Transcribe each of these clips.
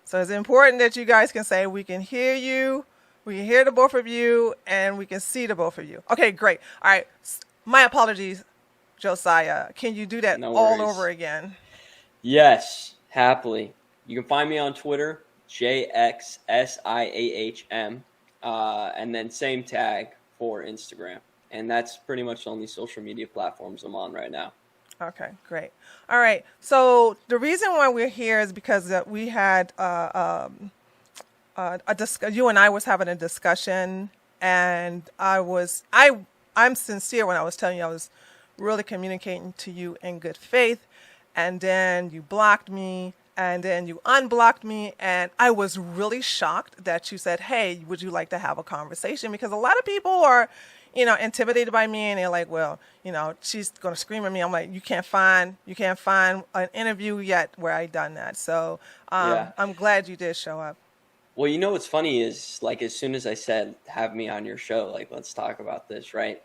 So it's important that you guys can say, we can hear you, we can hear the both of you, and we can see the both of you. Okay, great. All right. My apologies, Josiah. Can you do that No all worries. over again? Yes, happily. You can find me on Twitter, JXSIAHM, and then same tag for Instagram. And that's pretty much the only social media platforms I'm on right now. Okay, great. All right. So the reason why we're here is because we had you and I was having a discussion, and I'm sincere when I was telling you I was really communicating to you in good faith, and then you blocked me, and then you unblocked me, and I was really shocked that you said, "Hey, would you like to have a conversation?" Because a lot of people are, intimidated by me, and they're like, "Well, she's gonna scream at me." I'm like, "You can't find an interview yet where I done that." So Yeah. I'm glad you did show up. Well, what's funny is, like, as soon as I said, have me on your show, like, let's talk about this, right?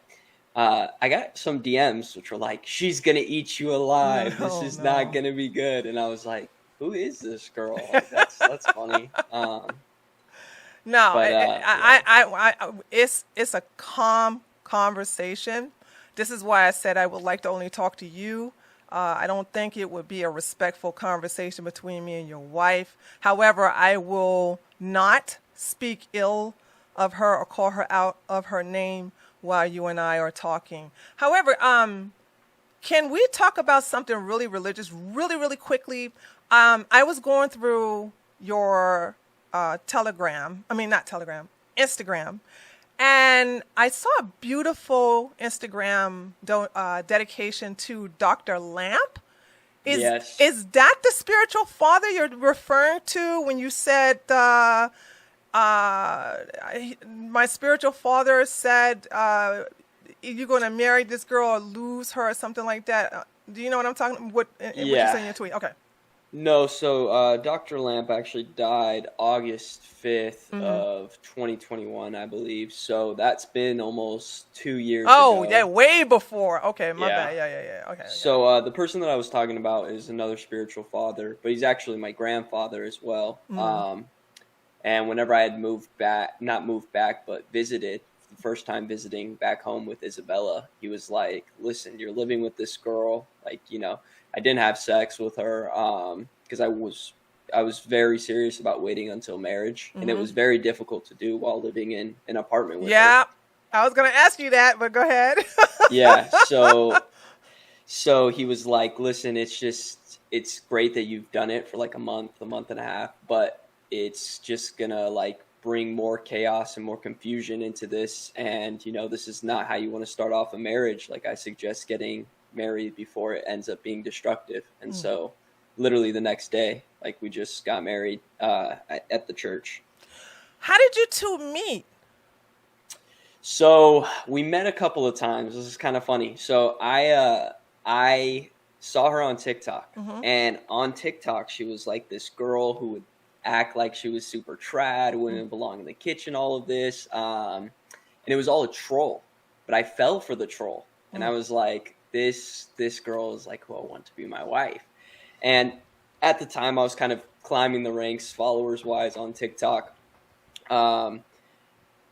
I got some DMs which were like, she's going to eat you alive. This No, is not no. going to be good. And I was like, who is this girl? Like, that's funny. No, But yeah. it's a calm conversation. This is why I said I would like to only talk to you. I don't think it would be a respectful conversation between me and your wife. However, I will not speak ill of her or call her out of her name while you and I are talking. However, can we talk about something really religious, really, really quickly? I was going through your Instagram, and I saw a beautiful Instagram dedication to Dr. Lamp. Yes. Is that the spiritual father you're referring to when you said, my spiritual father said, you're going to marry this girl or lose her or something like that? Do you know what I'm talking about? What you say in your tweet? Okay. No, so Dr. Lamp actually died August 5th of 2021, I believe. So that's been almost 2 years ago. Oh, yeah, way before. Okay, my bad. Yeah. Okay. So the person that I was talking about is another spiritual father, but he's actually my grandfather as well. And whenever I had not moved back, but visited, the first time visiting back home with Isabella, he was like, listen, you're living with this girl. Like, I didn't have sex with her because I was very serious about waiting until marriage. And it was very difficult to do while living in an apartment with her. Yeah, I was going to ask you that, but go ahead. Yeah, so he was like, listen, it's great that you've done it for like a month and a half, but it's just gonna like bring more chaos and more confusion into this. And, this is not how you want to start off a marriage. Like, I suggest getting married before it ends up being destructive. And so literally the next day, like, we just got married at the church. How did you two meet? So we met a couple of times. This is kind of funny. So I saw her on TikTok, and on TikTok, she was like this girl who would act like she was super trad, wouldn't belong in the kitchen, all of this. And it was all a troll, but I fell for the troll. And I was like, this girl is like who I want to be my wife. And at the time I was kind of climbing the ranks followers wise on TikTok.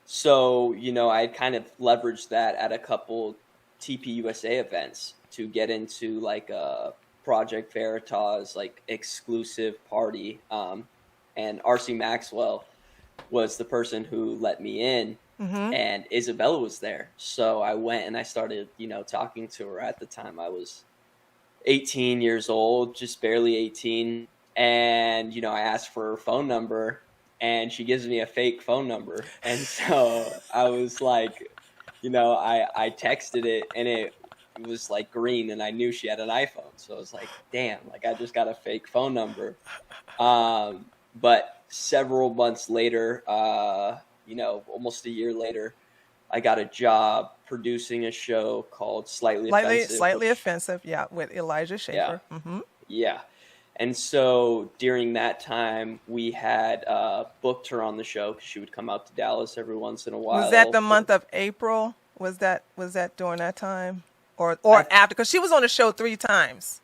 So, I kind of leveraged that at a couple TPUSA events to get into like a Project Veritas, like exclusive party. And RC Maxwell was the person who let me in, and Isabella was there. So I went and I started, talking to her. At the time I was 18 years old, just barely 18. And, I asked for her phone number, and she gives me a fake phone number. And so I was like, I texted it, and it was like green, and I knew she had an iPhone. So I was like, damn, like I just got a fake phone number. But several months later, almost a year later, I got a job producing a show called Slightly Offensive, yeah, with Elijah Schaffer. Yeah. And so during that time, we had booked her on the show because she would come out to Dallas every once in a while. Was that the month of April? Was that during that time? Or after? Because she was on the show 3 times.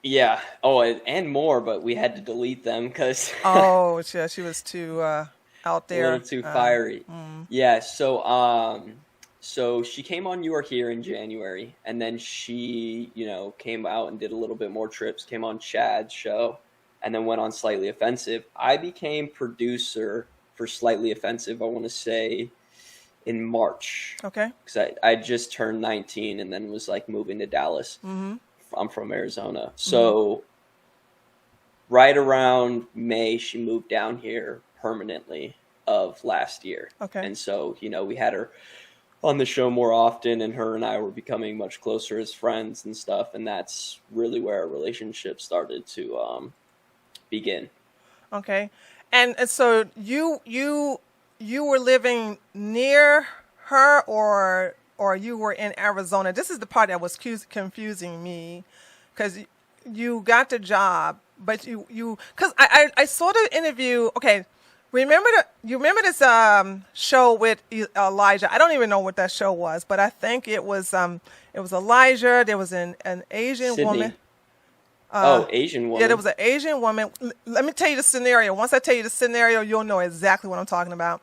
Yeah. Oh, and more, but we had to delete them because Oh, she was too out a little there. too fiery. Yeah. So she came on You Are Here in January, and then she, came out and did a little bit more trips. Came on Chad's show, and then went on Slightly Offensive. I became producer for Slightly Offensive, I want to say, in March. Okay. Because I just turned 19 and then was like moving to Dallas. I'm from Arizona. So right around May, she moved down here permanently of last year. Okay. And so, we had her on the show more often, and her and I were becoming much closer as friends and stuff. And that's really where our relationship started to begin. Okay. And so you were living near her, or you were in Arizona? This is the part that was confusing me, because you got the job, but because I saw the interview. Okay, you remember this show with Elijah? I don't even know what that show was, but I think it was Elijah. There was an Asian Sydney. woman. Asian woman. Yeah, there was an Asian woman. Let me tell you the scenario. Once I tell you the scenario, you'll know exactly what I'm talking about.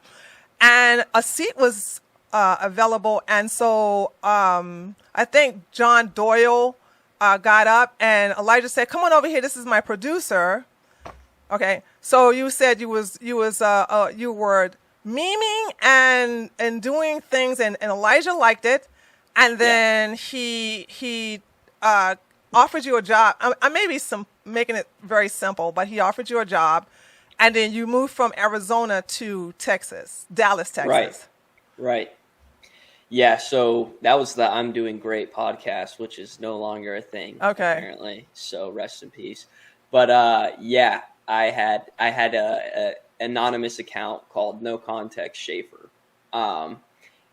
And a seat was available, and so I think John Doyle got up, and Elijah said, "Come on over here. This is my producer." Okay, so you said you were memeing and doing things, and Elijah liked it, and then he offered you a job. I may be making it very simple, but he offered you a job, and then you moved from Arizona to Dallas, Texas. Right. Yeah, so that was the I'm Doing Great podcast, which is no longer a thing, apparently. So rest in peace. But yeah, I had a anonymous account called No Context Schaffer.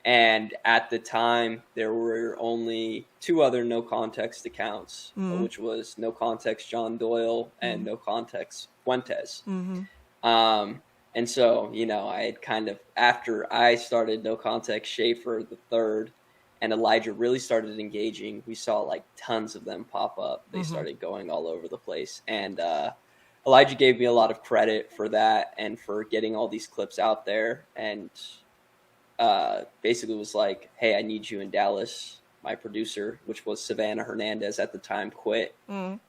And at the time, there were only two other No Context accounts, which was No Context John Doyle and No Context Fuentes. And so, I had kind of, after I started No Context Schaffer the third, and Elijah really started engaging, we saw like tons of them pop up. They started going all over the place. And Elijah gave me a lot of credit for that and for getting all these clips out there. And basically was like, hey, I need you in Dallas. My producer, which was Savannah Hernandez at the time, quit. Can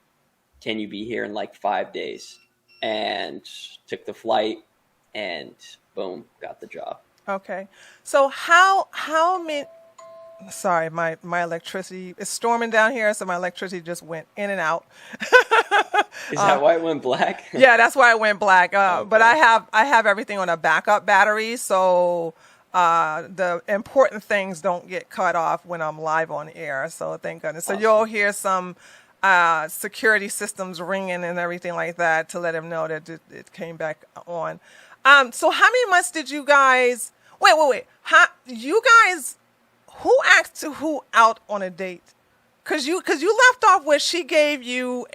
you be here in like 5 days? And took the flight, and boom, got the job. Okay. So how many, sorry, my electricity is storming down here, so my electricity just went in and out. Is that why it went black? Yeah, that's why it went black. Okay. But I have everything on a backup battery, so the important things don't get cut off when I'm live on air. So thank goodness. So you'll hear some security systems ringing and everything like that to let him know that it came back on. So how many months did you guys? Wait. You guys, who asked who out on a date? Cause you left off where she gave you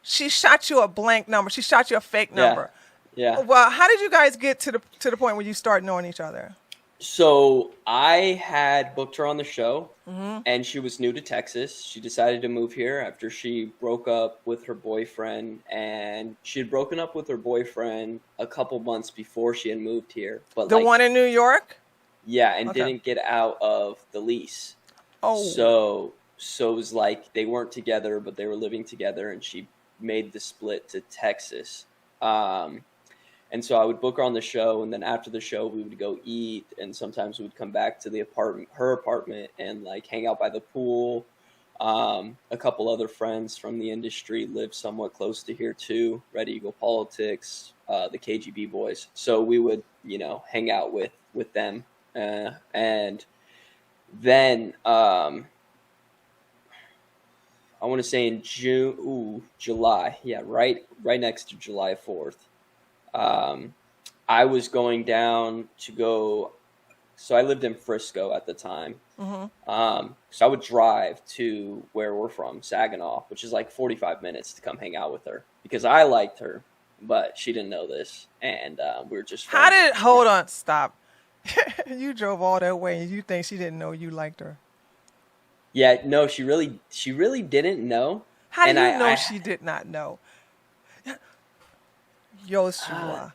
she shot you a blank number. She shot you a fake number. Yeah. Well, how did you guys get to the point where you start knowing each other? So I had booked her on the show, and she was new to Texas. She decided to move here after she broke up with her boyfriend, and she had broken up with her boyfriend a couple months before she had moved here. But the one in New York? Yeah, and didn't get out of the lease. Oh. So it was like they weren't together, but they were living together, and she made the split to Texas. And so I would book her on the show, and then after the show, we would go eat, and sometimes we would come back to her apartment, and like hang out by the pool. A couple other friends from the industry live somewhat close to here too. Red Eagle Politics, the KGB boys. So we would, hang out with them, and then I want to say in July, right next to July 4th. I was going down to go, so I lived in Frisco at the time. So I would drive to where we're from, Saginaw, which is like 45 minutes to come hang out with her because I liked her, but she didn't know this. And we were just friends. Hold on, stop. You drove all that way and you think she didn't know you liked her? Yeah, no, she really didn't know. How do And you know I she did not know? Joshua,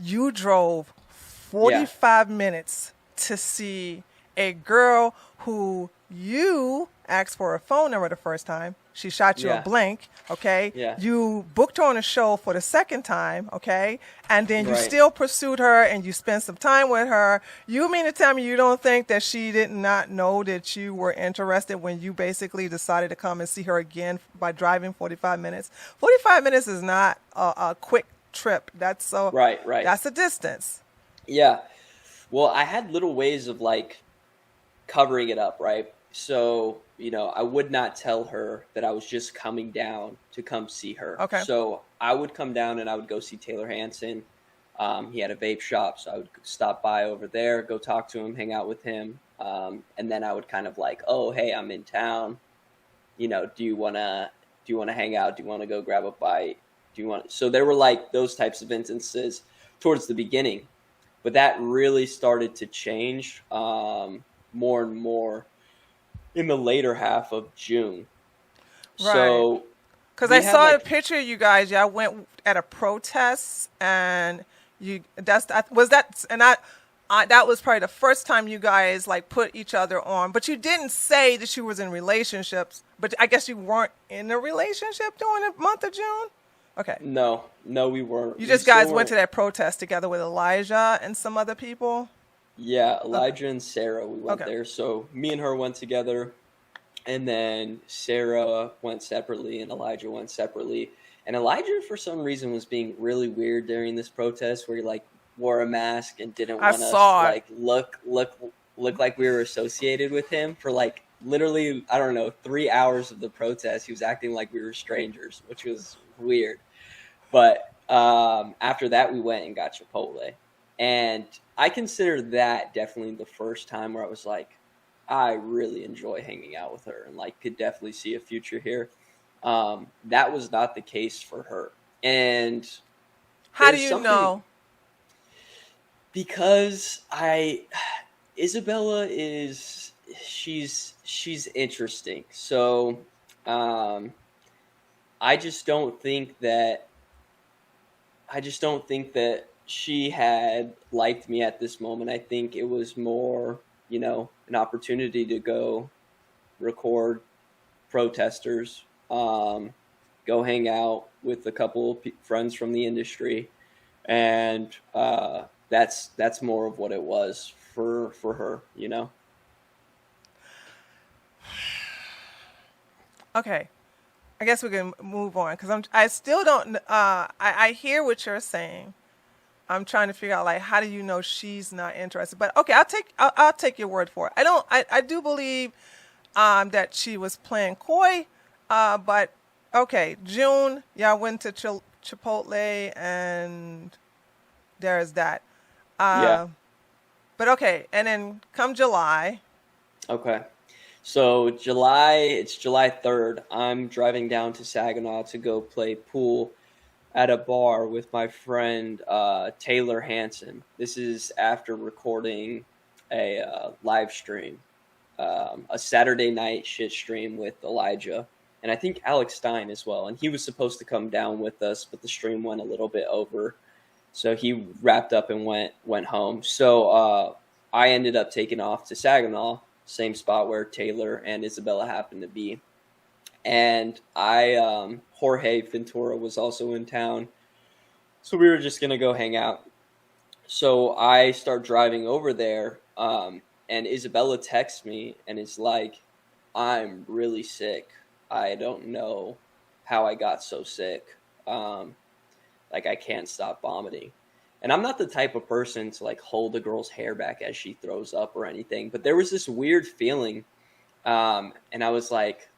you drove yeah, 45 minutes to see a girl who you asked for a phone number the first time. She shot you a yeah, blank, okay? yeah, You booked her on a show for the second time, okay? And then you right. still pursued her and you spent some time with her. You mean to tell me you don't think that she did not know that you were interested when you basically decided to come and see her again by driving 45 minutes? 45 minutes is not a quick trip. Right, right. That's a distance. Yeah. Well, I had little ways of like covering it up, right? So, I would not tell her that I was just coming down to come see her. Okay. So I would come down and I would go see Taylor Hansen. He had a vape shop, so I would stop by over there, go talk to him, hang out with him. And then I would kind of like, oh, hey, I'm in town. Do you wanna hang out? Do you want to go grab a bite? So there were like those types of instances towards the beginning, but that really started to change more and more in the later half of June. Right. So Because we I had saw a like, picture of you guys. Y'all went at a protest, and that was probably the first time you guys like put each other on. But you didn't say that you was in relationships. But I guess you weren't in a relationship during the month of June. Okay. no, we weren't. You We just still guys went weren't. to that protest together with Elijah and some other people. Yeah, Okay. Elijah and Sarah, we went Okay. there. So me and her went together, and then Sarah went separately, and Elijah went separately. And Elijah, for some reason, was being really weird during this protest, where he like wore a mask and didn't I want us to saw it. like look like we were associated with him for like literally, I don't know, 3 hours of the protest. He was acting like we were strangers, which was weird. But after that, we went and got Chipotle, and I consider that definitely the first time where I was like, I really enjoy hanging out with her and like could definitely see a future here. That was not the case for her, and How do there's you something know? because Isabella is she's interesting. So um, I just don't think that she had liked me at this moment. I think it was more, an opportunity to go record protesters, go hang out with a couple of friends from the industry, and that's more of what it was for her. Okay. I guess we can move on because I still don't. I hear what you're saying. I'm trying to figure out like how do you know she's not interested? But okay, I'll take your word for it. I do believe that she was playing coy. But okay, June, y'all went to Chipotle and there's that. Yeah. But okay, and then come July. Okay. So it's July 3rd. I'm driving down to Saginaw to go play pool at a bar with my friend Taylor Hansen. This is after recording a live stream, a Saturday night shit stream with Elijah, and I think Alex Stein as well. And he was supposed to come down with us, but the stream went a little bit over, so he wrapped up and went home. So I ended up taking off to Saginaw, same spot where Taylor and Isabella happened to be. And Jorge Ventura was also in town, so we were just gonna go hang out. So I start driving over there, and Isabella texts me and is like, "I'm really sick. I don't know how I got so sick. Like I can't stop vomiting." And I'm not the type of person to like hold a girl's hair back as she throws up or anything, but there was this weird feeling, and I was like,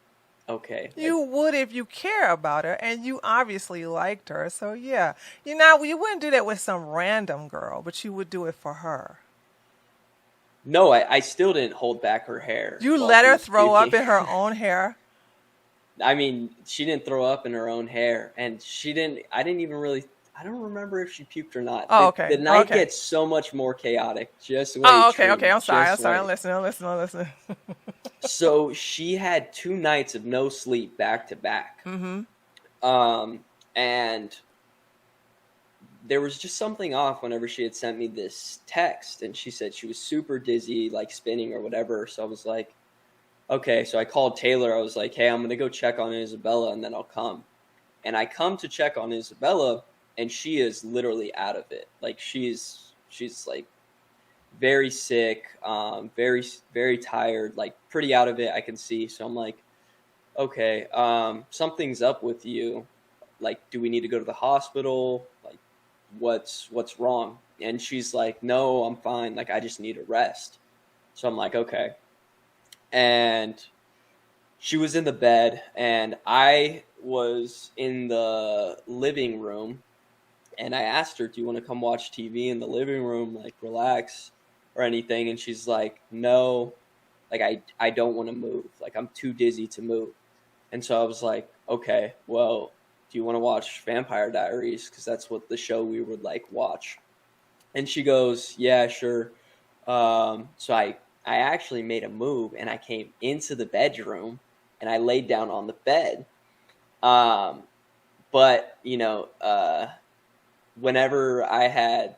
okay. You would if you care about her, and you obviously liked her. So yeah, you wouldn't do that with some random girl, but you would do it for her. No, I still didn't hold back her hair You while let she her was throw up puking. in her own hair. I mean, she didn't throw up in her own hair, and I don't remember if she puked or not. Oh, The, okay. the night gets so much more chaotic. Just wait, Oh, okay. Trudy. I'm sorry. Just I'm wait. listening. So she had 2 nights of no sleep back to back. And there was just something off whenever she had sent me this text, and she said she was super dizzy, like spinning or whatever. So I was like, okay. So I called Taylor. I was like, hey, I'm going to go check on Isabella and then I'll come. And I come to check on Isabella, and she is literally out of it. Like she's like very sick, very, very tired, like pretty out of it, I can see. So I'm like, okay, something's up with you. Like, do we need to go to the hospital? Like, what's wrong? And she's like, no, I'm fine. Like, I just need a rest. So I'm like, okay. And she was in the bed, and I was in the living room, and I asked her, do you want to come watch TV in the living room, like relax or anything? And she's like, no, like I don't want to move. Like, I'm too dizzy to move. And so I was like, okay, well, do you want to watch Vampire Diaries? Because that's what the show we would like watch. And she goes, yeah, sure. So I actually made a move, and I came into the bedroom, and I laid down on the bed. But you know, whenever I had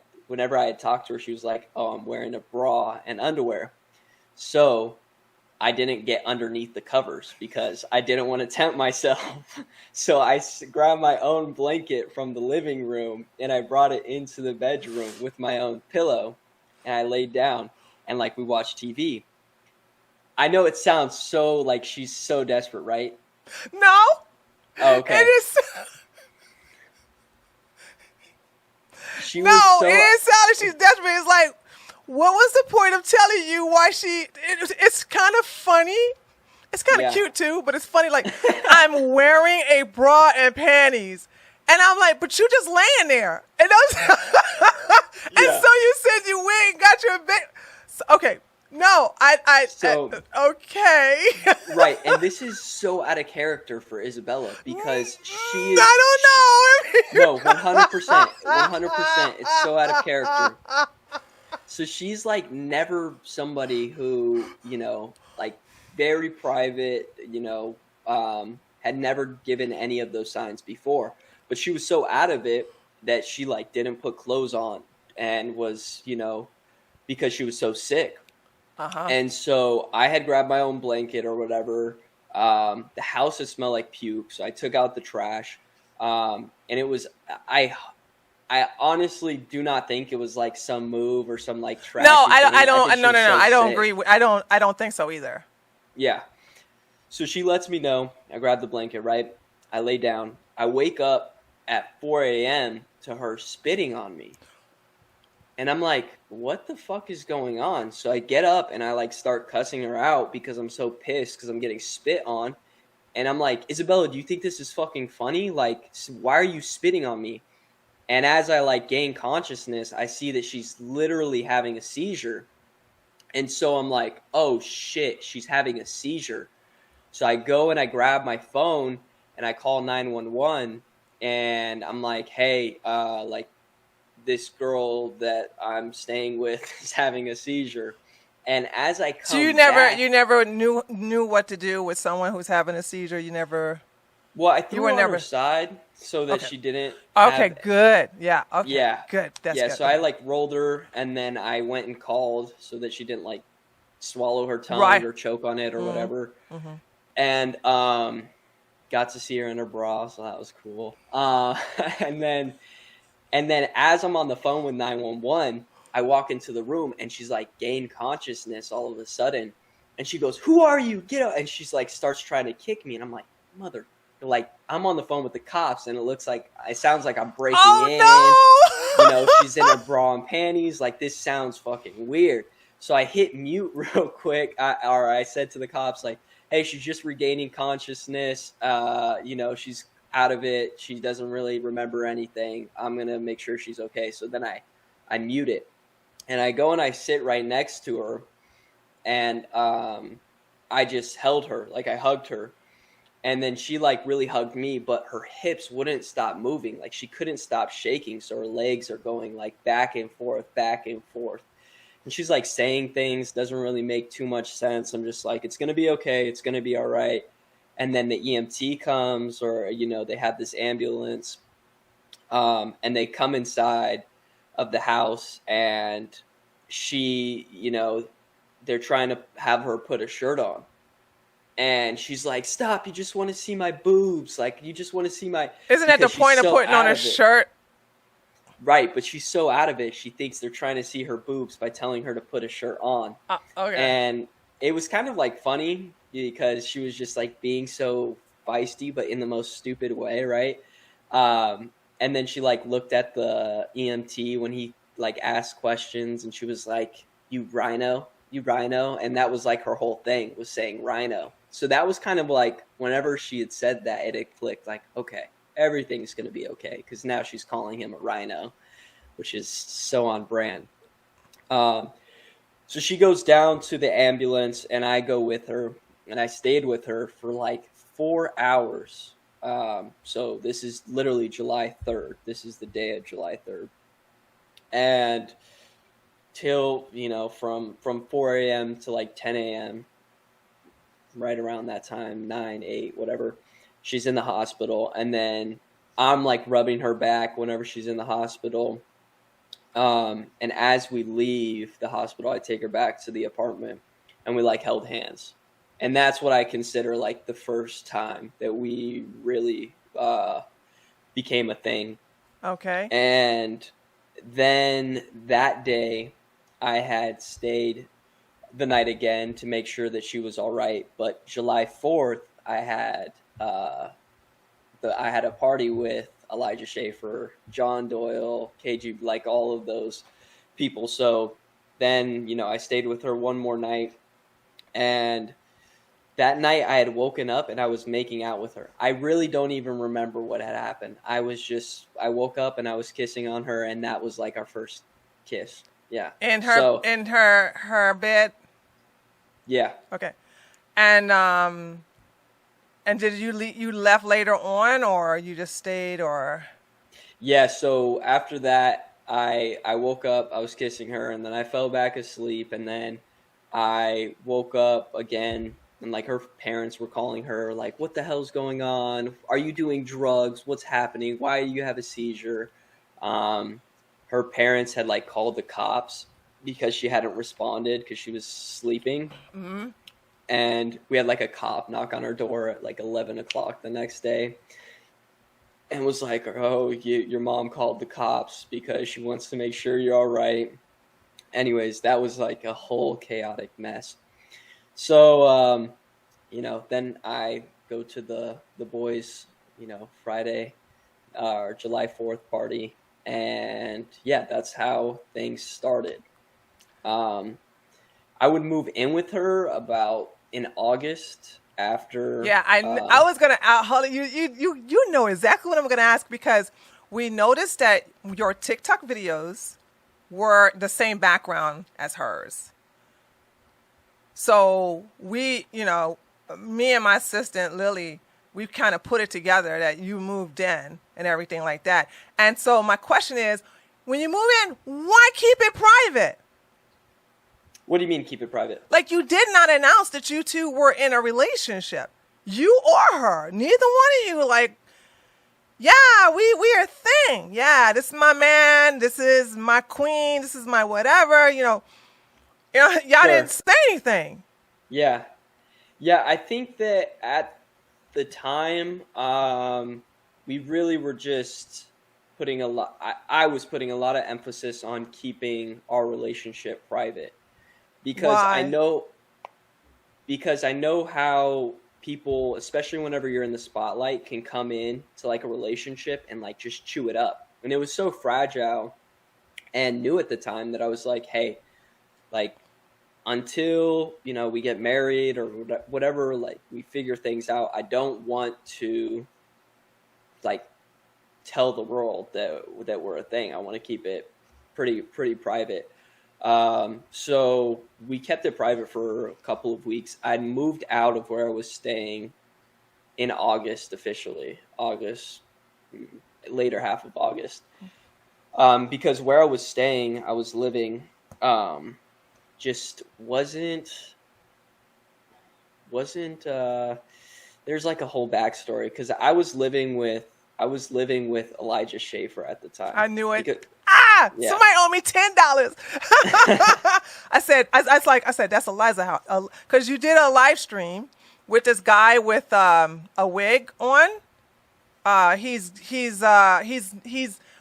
talked to her, she was like, oh, I'm wearing a bra and underwear. So I didn't get underneath the covers because I didn't want to tempt myself. So I grabbed my own blanket from the living room, and I brought it into the bedroom with my own pillow, and I laid down, and like we watched TV. I know it sounds so like she's so desperate, right? No. Oh, okay. It is. She No, was so, it didn't sound like she's desperate. It's like, what was the point of telling you why she? It's kind of funny. It's kind of cute too, but it's funny. Like, I'm wearing a bra and panties, and I'm like, but you just laying there, and and so you said you went and got your bed. So, okay, no, okay. Right, and this is so out of character for Isabella because she is. I don't know. No, 100%, 100%. It's so out of character. So she's like never somebody who, you know, like very private, you know, had never given any of those signs before. But she was so out of it that she like didn't put clothes on and was, you know, because she was so sick. And so I had grabbed my own blanket or whatever. The house had smelled like puke, so I took out the trash. And it was I honestly do not think it was like some move or some like trash. No, I don't agree. I don't think so either. Yeah. So she lets me know. I grab the blanket, right? I lay down. I wake up at 4 a.m. to her spitting on me. And I'm like, what the fuck is going on? So I get up and I like start cussing her out because I'm so pissed because I'm getting spit on. And I'm like, Isabella, do you think this is fucking funny? Like, why are you spitting on me? And as I like gain consciousness, I see that she's literally having a seizure. And so I'm like, oh shit, she's having a seizure. So I go and I grab my phone and I call 911 and I'm like, hey, like this girl that I'm staying with is having a seizure. And as I come So you never knew what to do with someone who's having a seizure. You never. Well, I threw her on her side so that she didn't. Okay, good. Yeah. Okay. Yeah. Good. That's good. So I like rolled her and then I went and called so that she didn't like swallow her tongue or choke on it or whatever. And got to see her in her bra, so that was cool. And then as I'm on the phone with 911, I walk into the room and she's like gained consciousness all of a sudden, and she goes, "Who are you? Get out!" And she's like starts trying to kick me, and I'm like, "Mother." Like I'm on the phone with the cops, and it sounds like I'm breaking in. No! You know, she's in her bra and panties. Like this sounds fucking weird. So I hit mute real quick. I said to the cops, like, "Hey, she's just regaining consciousness. You know, she's out of it. She doesn't really remember anything. I'm gonna make sure she's okay." So then I mute it, and I go and I sit right next to her, and I just held her, like I hugged her. And then she like really hugged me, but her hips wouldn't stop moving. Like she couldn't stop shaking. So her legs are going like back and forth. And And she's like saying things, doesn't really make too much sense. I'm just like, it's going to be okay. It's going to be all right. And then the EMT comes, or, they have this ambulance, and they come inside of the house, and she, they're trying to have her put a shirt on. And she's like, stop, you just want to see my boobs. Like, you just want to see my... Isn't that the point of putting on a shirt? Right, but she's so out of it, she thinks they're trying to see her boobs by telling her to put a shirt on. Okay. And it was kind of like funny because she was just like being so feisty, but in the most stupid way, right? And then she like looked at the EMT when he like asked questions, and she was like, you rhino, and that was like her whole thing, was saying rhino. So that was kind of like, whenever she had said that, it had clicked, like, okay, everything's going to be okay, because now she's calling him a rhino, which is so on brand. So she goes down to the ambulance, and I go with her, and I stayed with her for like 4 hours. So this is literally July 3rd. This is the day of July 3rd. And till, from 4 a.m. to like 10 a.m., right around that time, 9, 8, whatever, she's in the hospital. And then I'm like rubbing her back whenever she's in the hospital. And as we leave the hospital, I take her back to the apartment, and we like held hands. And that's what I consider like the first time that we really became a thing. Okay. And then that day I had stayed the night again to make sure that she was all right. But July 4th, I had a party with Elijah Schaffer, John Doyle, KG, like all of those people. So then, I stayed with her one more night, and that night I had woken up and I was making out with her. I really don't even remember what had happened. I woke up and I was kissing on her, and that was like our first kiss. Yeah. In her bed? Yeah. Okay. And did you left later on, or you just stayed, or? Yeah, so after that I woke up, I was kissing her, and then I fell back asleep, and then I woke up again, and like her parents were calling her, like, what the hell's going on? Are you doing drugs? What's happening? Why do you have a seizure? Her parents had like called the cops because she hadn't responded because she was sleeping. Mm-hmm. And we had like a cop knock on our door at like 11 o'clock the next day, and was like, oh, your mom called the cops because she wants to make sure you're all right. Anyways, that was like a whole chaotic mess. So, then I go to the boys, Friday, or July 4th party. And yeah, that's how things started. I would move in with her about in August after. Yeah, I was gonna Holly, you know exactly what I'm gonna ask, because we noticed that your TikTok videos were the same background as hers. So we, me and my assistant Lily, we kind of put it together that you moved in and everything like that. And so my question is, when you move in, why keep it private? What do you mean keep it private? Like, you did not announce that you two were in a relationship. You or her. Neither one of you, like, yeah, we are a thing. Yeah, this is my man. This is my queen. This is my whatever. Y'all Sure. didn't say anything. Yeah. Yeah, I think that at the time, we really were just putting I was putting a lot of emphasis on keeping our relationship private. Because Why? I know how people, especially whenever you're in the spotlight, can come in to like a relationship and like just chew it up. And it was so fragile and new at the time that I was like, hey, like, until, we get married or whatever, like we figure things out, I don't want to like tell the world that we're a thing. I want to keep it pretty private. So we kept it private for a couple of weeks. I'd moved out of where I was staying in August, officially later half of August. Because where I was staying, I was living, just wasn't there's like a whole backstory, because I was living with Elijah Schaffer at the time. I knew it. Because, yeah. Somebody owed me $10. I said, that's Eliza's house, because you did a live stream with this guy with a wig on. He's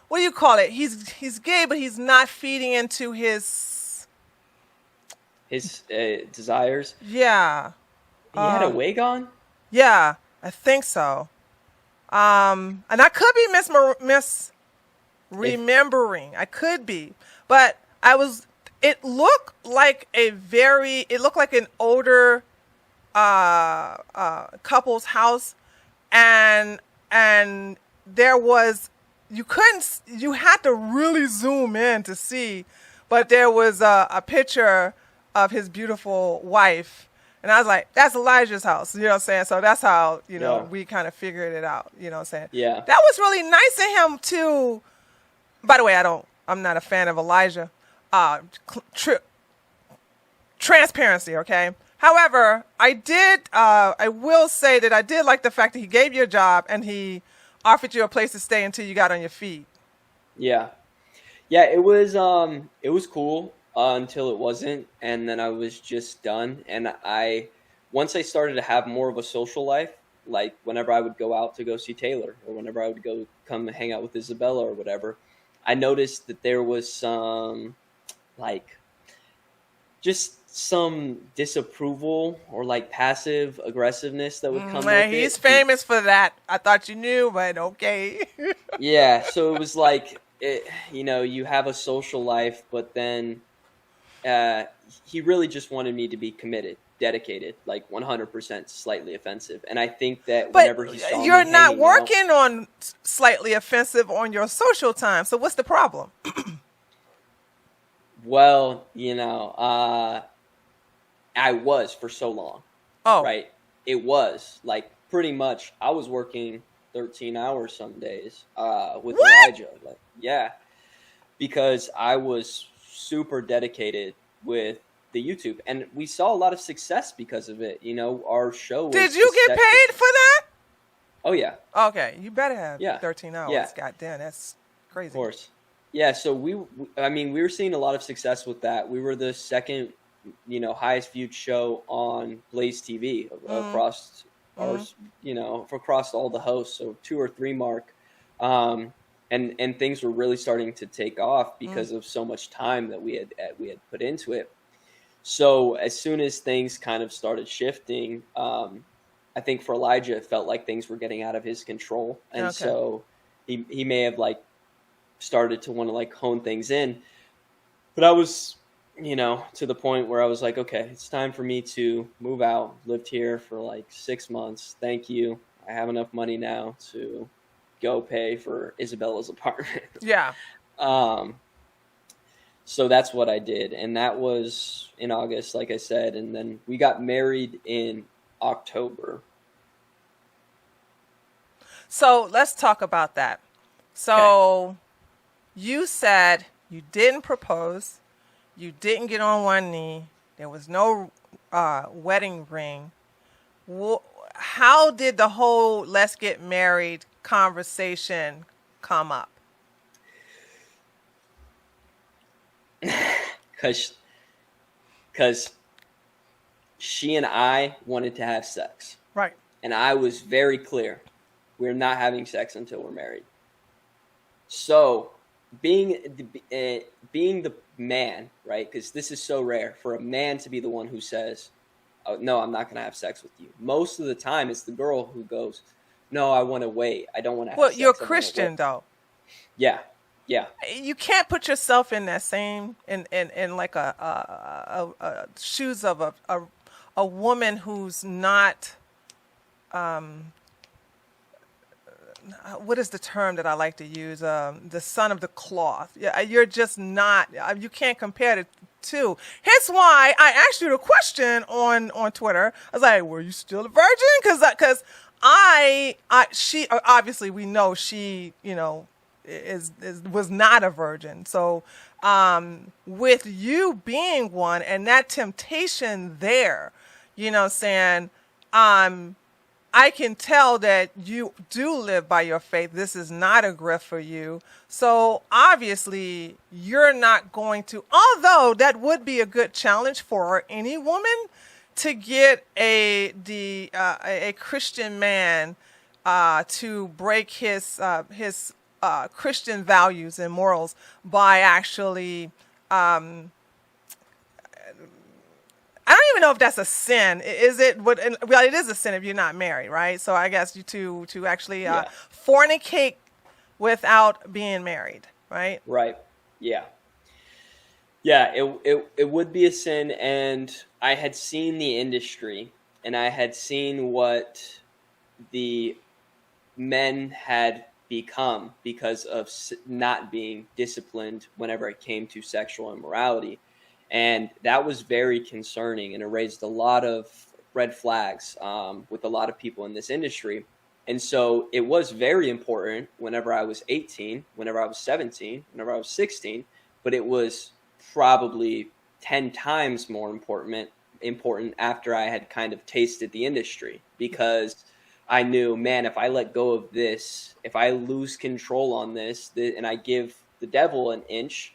what do you call it? He's gay, but he's not feeding into his desires. Yeah. He had a wig on? Yeah, I think so. And I could be remembering. I could be, but it looked like an older couple's house, and there was, you had to really zoom in to see, but there was a picture of his beautiful wife. And I was like, that's Elijah's house. You know what I'm saying? So that's how, we kind of figured it out. You know what I'm saying? Yeah. That was really nice of him to, by the way, I'm not a fan of Elijah. Transparency, okay? However, I will say that I did like the fact that he gave you a job and he offered you a place to stay until you got on your feet. Yeah. Yeah, it was cool. Until it wasn't, and then I was just done. And once I started to have more of a social life, like whenever I would go out to go see Taylor, or whenever I would come hang out with Isabella or whatever, I noticed that there was some, like, just some disapproval or like passive aggressiveness that would come with it. He's famous for that. I thought you knew, but okay. Yeah, so it was like, you have a social life, but then he really just wanted me to be committed, dedicated, like 100%, slightly offensive. And I think that whenever he saw me, you're not working on slightly offensive on your social time. So what's the problem? Well, I was for so long. Oh, right. It was like pretty much I was working 13 hours some days with Elijah. Like, yeah, because I was super dedicated with the YouTube, and we saw a lot of success because of it. Our show was Did you get paid for that? Oh yeah. Okay, you better have 13 hours. Yeah. God damn, that's crazy. Of course. Yeah, so we were seeing a lot of success with that. We were the second, highest viewed show on Blaze TV across across all the hosts, so 2 or 3 mark. And things were really starting to take off because of so much time that we had put into it. So as soon as things kind of started shifting, I think for Elijah, it felt like things were getting out of his control. And so he may have like started to want to like hone things in. But I was, to the point where I was like, okay, it's time for me to move out. Lived here for like 6 months. Thank you. I have enough money now to go pay for Isabella's apartment. Yeah. So that's what I did. And that was in August, like I said. And then we got married in October. So let's talk about that. So you said you didn't propose. You didn't get on one knee. There was no wedding ring. How did the whole let's get married conversation come up? Because she and I wanted to have sex. Right. And I was very clear, we're not having sex until we're married. So being the man, right? Because this is so rare for a man to be the one who says, oh, no, I'm not going to have sex with you. Most of the time, it's the girl who goes, no, I want to wait. I don't want to have sex. Well, you're Christian, though. Yeah. Yeah. You can't put yourself in that same, in like a shoes of a woman who's not, what is the term that I like to use? The son of the cloth. Yeah, you're just not. You can't compare the two. Hence why I asked you the question on Twitter. I was like, "Were you still a virgin?" Because she obviously we know she was not a virgin. So with you being one and that temptation there, you know what I'm saying, I can tell that you do live by your faith. This is not a grift for you. So obviously you're not going to, although that would be a good challenge for any woman to get a Christian man to break his Christian values and morals by actually, I don't even know if that's a sin. Is it? Well, it is a sin if you're not married, right? So I guess you to actually fornicate without being married, right? Right. Yeah. Yeah. It would be a sin, and I had seen the industry, and I had seen what the men had become because of not being disciplined whenever it came to sexual immorality. And that was very concerning, and it raised a lot of red flags with a lot of people in this industry. And so it was very important whenever I was 18, whenever I was 17, whenever I was 16, but it was probably 10 times more important after I had kind of tasted the industry, because I knew, man, if I let go of this, if I lose control on this, and I give the devil an inch,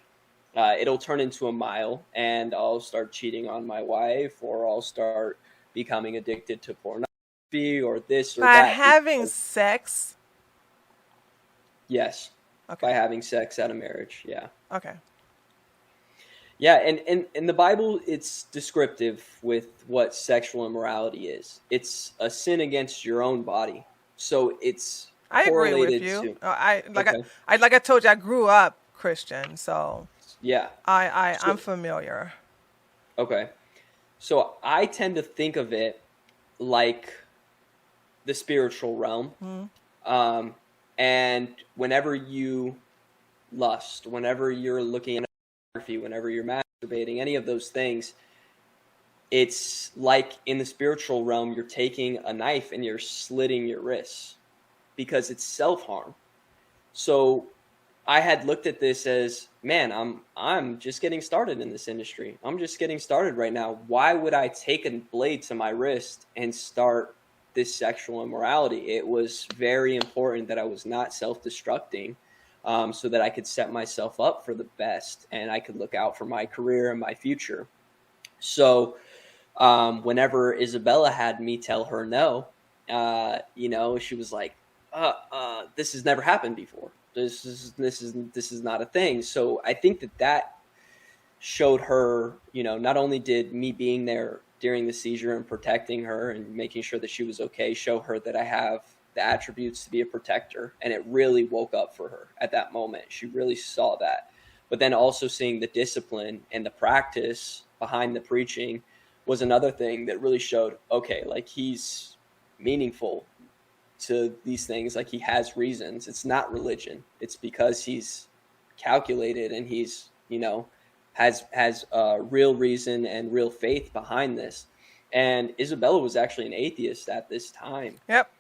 it'll turn into a mile, and I'll start cheating on my wife, or I'll start becoming addicted to pornography, or this or By that. having sex? Yes. Okay. By having sex out of marriage, yeah. Okay. Yeah, and in the Bible, it's descriptive with what sexual immorality is. It's a sin against your own body. So it's I agree with you. I told you, I grew up Christian, so yeah. I'm familiar. Okay. So I tend to think of it like the spiritual realm. Mm-hmm. And whenever you lust, whenever you're looking at pornography, whenever you're masturbating, any of those things, it's like in the spiritual realm, you're taking a knife and you're slitting your wrists because it's self-harm. So I had looked at this as, man, I'm just getting started in this industry. I'm just getting started right now. Why would I take a blade to my wrist and start this sexual immorality? It was very important that I was not self-destructing, so that I could set myself up for the best and I could look out for my career and my future. So whenever Isabella had me tell her no, she was like, this has never happened before. This is not a thing. So I think that showed her, not only did me being there during the seizure and protecting her and making sure that she was okay, show her that I have the attributes to be a protector. And it really woke up for her at that moment. She really saw that. But then also seeing the discipline and the practice behind the preaching was another thing that really showed, okay, like he's meaningful to these things, like he has reasons. It's not religion. It's because he's calculated and he's, has real reason and real faith behind this. And Isabella was actually an atheist at this time. Yep.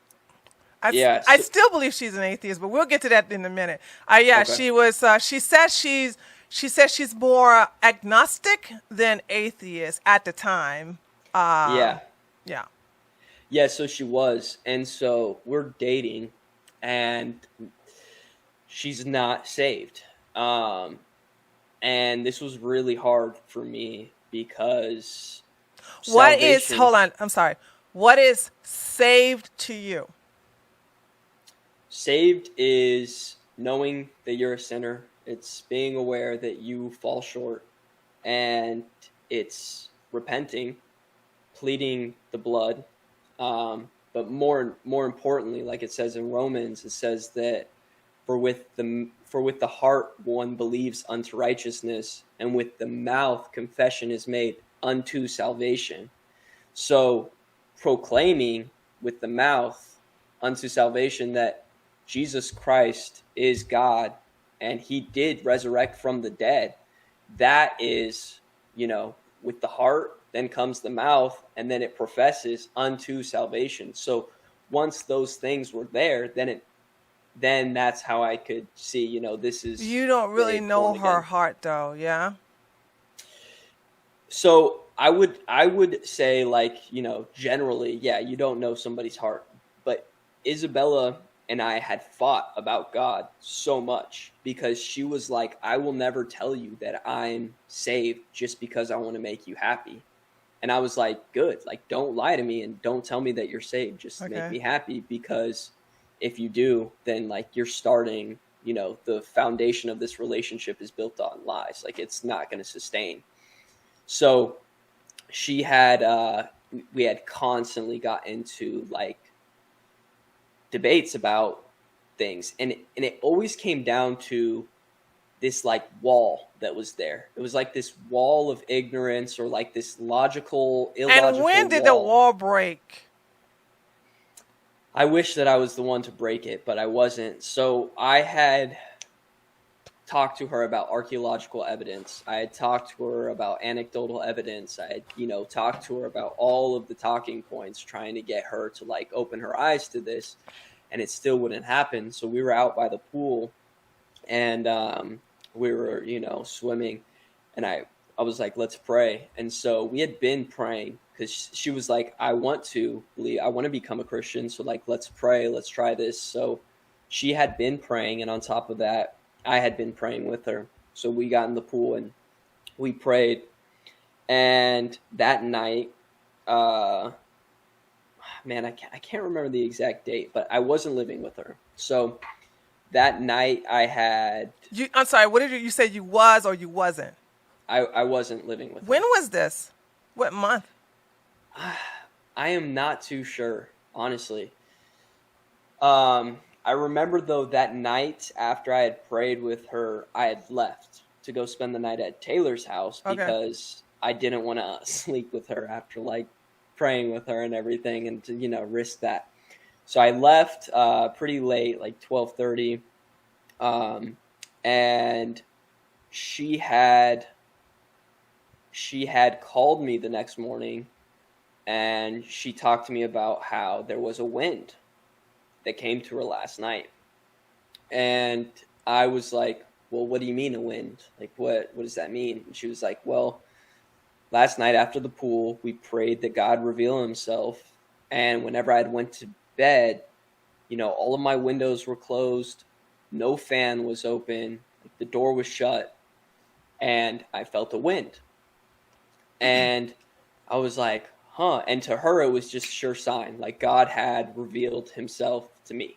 I still believe she's an atheist, but we'll get to that in a minute. Okay. She was. She says she's more agnostic than atheist at the time. Yeah. Yeah, so she was. And so we're dating, and she's not saved. And this was really hard for me because hold on, I'm sorry. What is saved to you? Saved is knowing that you're a sinner. It's being aware that you fall short, and it's repenting, pleading the blood. But more importantly, like it says in Romans, it says that for with the heart one believes unto righteousness, and with the mouth confession is made unto salvation. So proclaiming with the mouth unto salvation that Jesus Christ is God and he did resurrect from the dead, that is, with the heart, then comes the mouth, and then it professes unto salvation. So once those things were there, then then that's how I could see, this is You don't really really know born her again. heart, though, yeah? So I would say, like, generally, yeah, you don't know somebody's heart. But Isabella and I had fought about God so much because she was like, I will never tell you that I'm saved just because I want to make you happy. And I was like, good, like, don't lie to me and don't tell me that you're saved. Just make Okay. me happy, because if you do, then like you're starting, the foundation of this relationship is built on lies. Like, it's not going to sustain. So she had, we had constantly got into like debates about things. And it always came down to this like wall that was there. It was like this wall of ignorance, or like this And illogical when did the wall. wall break? I wish that I was the one to break it, but I wasn't. So I had talked to her about archaeological evidence. I had talked to her about anecdotal evidence. I had, talked to her about all of the talking points, trying to get her to like open her eyes to this, and it still wouldn't happen. So we were out by the pool, and we were, swimming, and I was like, let's pray. And so we had been praying, because she was like, I want to become a Christian. So like, let's pray, let's try this. So she had been praying. And on top of that, I had been praying with her. So we got in the pool and we prayed. And that night, man, I can't remember the exact date, but I wasn't living with her. So that night I had, I'm sorry, what did you say, you was or you wasn't? I wasn't living with her. When was this? What month? I am not too sure, honestly. I remember, though, that night after I had prayed with her, I had left to go spend the night at Taylor's house, Okay. because I didn't want to sleep with her after like praying with her and everything, and to, risk that. So I left pretty late, like 12:30, and she had called me the next morning, and she talked to me about how there was a wind that came to her last night. And I was like, well, what do you mean a wind? Like, what does that mean? And she was like, well, last night after the pool, we prayed that God reveal himself. And whenever I went to bed, all of my windows were closed. No fan was open. The door was shut. And I felt a wind. And I was like, huh. And to her, it was just sure sign. Like, God had revealed himself to me.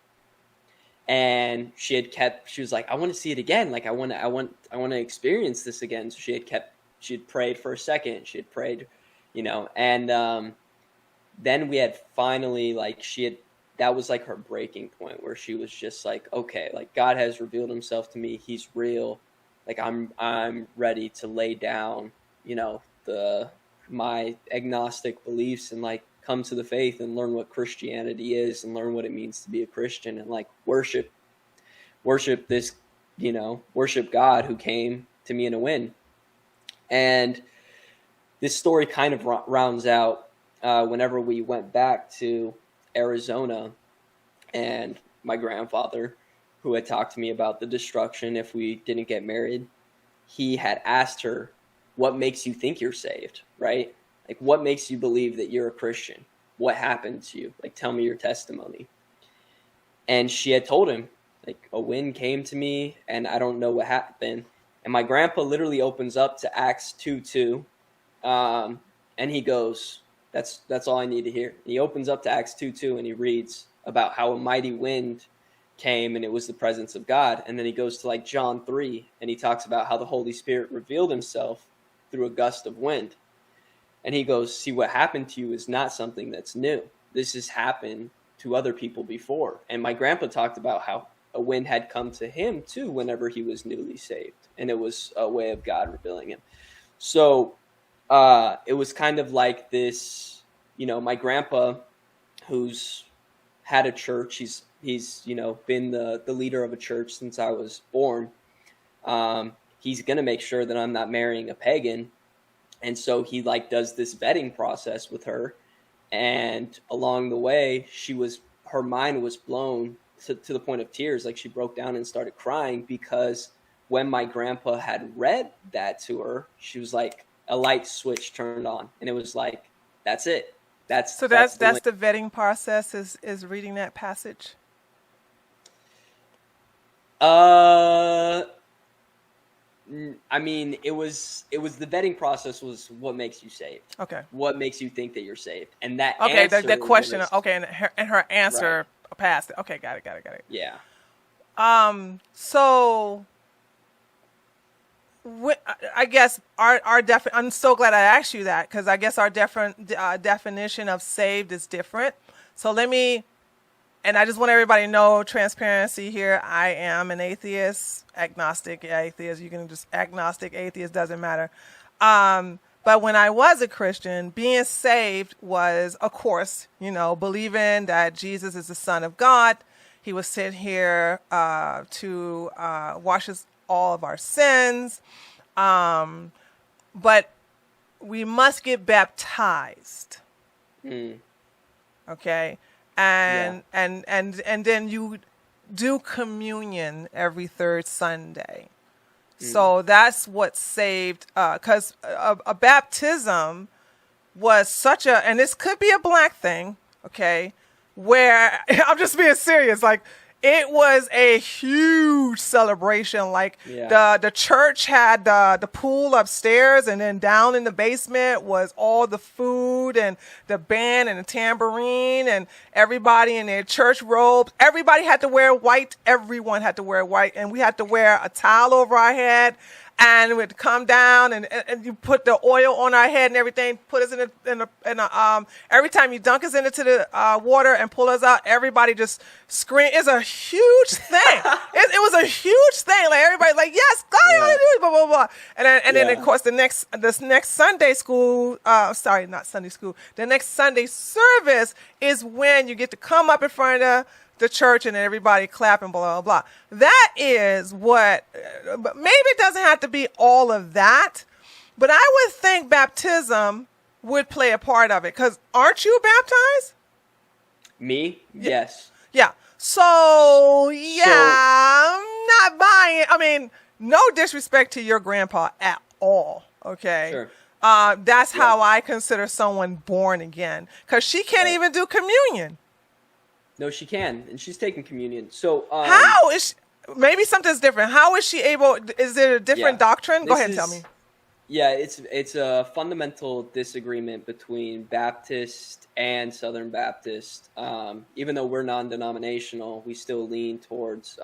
And she was like, I want to see it again. Like, I want to experience this again. So she had prayed for a second. She had prayed, and then we had finally, like, that was like her breaking point, where she was just like, okay, like, God has revealed himself to me. He's real. Like, I'm ready to lay down, my agnostic beliefs, and like come to the faith and learn what Christianity is, and learn what it means to be a Christian, and like worship this, worship God who came to me in a wind. And this story kind of rounds out whenever we went back to Arizona, and my grandfather, who had talked to me about the destruction if we didn't get married, he had asked her, what makes you think you're saved, right? Like, what makes you believe that you're a Christian? What happened to you? Like, tell me your testimony. And she had told him, like, a wind came to me and I don't know what happened. And my grandpa literally opens up to Acts 2:2, and he goes, that's all I need to hear. And he opens up to Acts 2:2 and he reads about how a mighty wind came and it was the presence of God. And then he goes to like John 3 and he talks about how the Holy Spirit revealed himself through a gust of wind. And he goes, see, what happened to you is not something that's new. This has happened to other people before. And my grandpa talked about how a wind had come to him too whenever he was newly saved. And it was a way of God revealing him. So it was kind of like this, my grandpa, who's had a church, he's been the leader of a church since I was born. He's going to make sure that I'm not marrying a pagan. And so he like does this vetting process with her. And along the way, her mind was blown to the point of tears. Like, she broke down and started crying because when my grandpa had read that to her, she was like, a light switch turned on, and it was like, that's it. That's the vetting process is reading that passage. I mean, it was the vetting process was what makes you saved. Okay. What makes you think that you're saved, and that the question. And her answer passed it. Okay, got it. Yeah. So. I guess I'm so glad I asked you that, because I guess our definition of saved is different. So and I just want everybody to know, transparency here, I am an atheist, agnostic atheist. You can just agnostic, atheist, doesn't matter. But when I was a Christian, being saved was, of course, believing that Jesus is the Son of God. He was sent here to wash us all of our sins, but we must get baptized. Okay, and then you do communion every third Sunday. So that's what saved, because a baptism was such and this could be a black thing, okay, where I'm just being serious, like, it was a huge celebration. Like, the church had the pool upstairs, and then down in the basement was all the food and the band and the tambourine, and everybody in their church robes. Everybody had to wear white. Everyone had to wear white, and we had to wear a towel over our head. And we'd come down and you put the oil on our head and everything, put us in a every time you dunk us into the water and pull us out, everybody just scream. It's a huge thing. It was a huge thing. Like, everybody's like, yes, God, hallelujah, blah, blah, blah. And then of course this next Sunday school, not Sunday school, the next Sunday service is when you get to come up in front of the church and everybody clapping, blah, blah, blah. That is what, maybe it doesn't have to be all of that, but I would think baptism would play a part of it, because aren't you baptized? Me? Yes. Yeah. So, I'm not buying. I mean, no disrespect to your grandpa at all, okay? Sure. That's how I consider someone born again, because she can't even do communion. No, she can, and she's taking communion. So how is she, maybe something's different? How is she able? Is it a different doctrine? Go ahead and tell me. Yeah, it's a fundamental disagreement between Baptist and Southern Baptist. Even though we're non-denominational, we still lean towards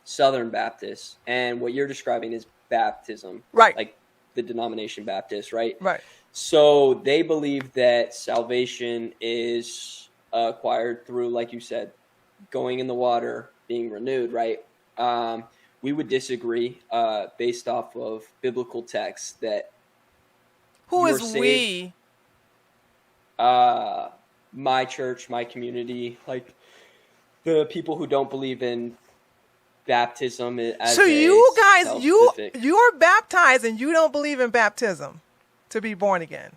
Southern Baptist. And what you're describing is baptism, right? Like the denomination Baptist, right? Right. So they believe that salvation is acquired through, like you said, going in the water, being renewed, right? We would disagree based off of biblical texts that who is saved, we? My church, my community, like the people who don't believe in baptism as so you guys, you're baptized and you don't believe in baptism to be born again.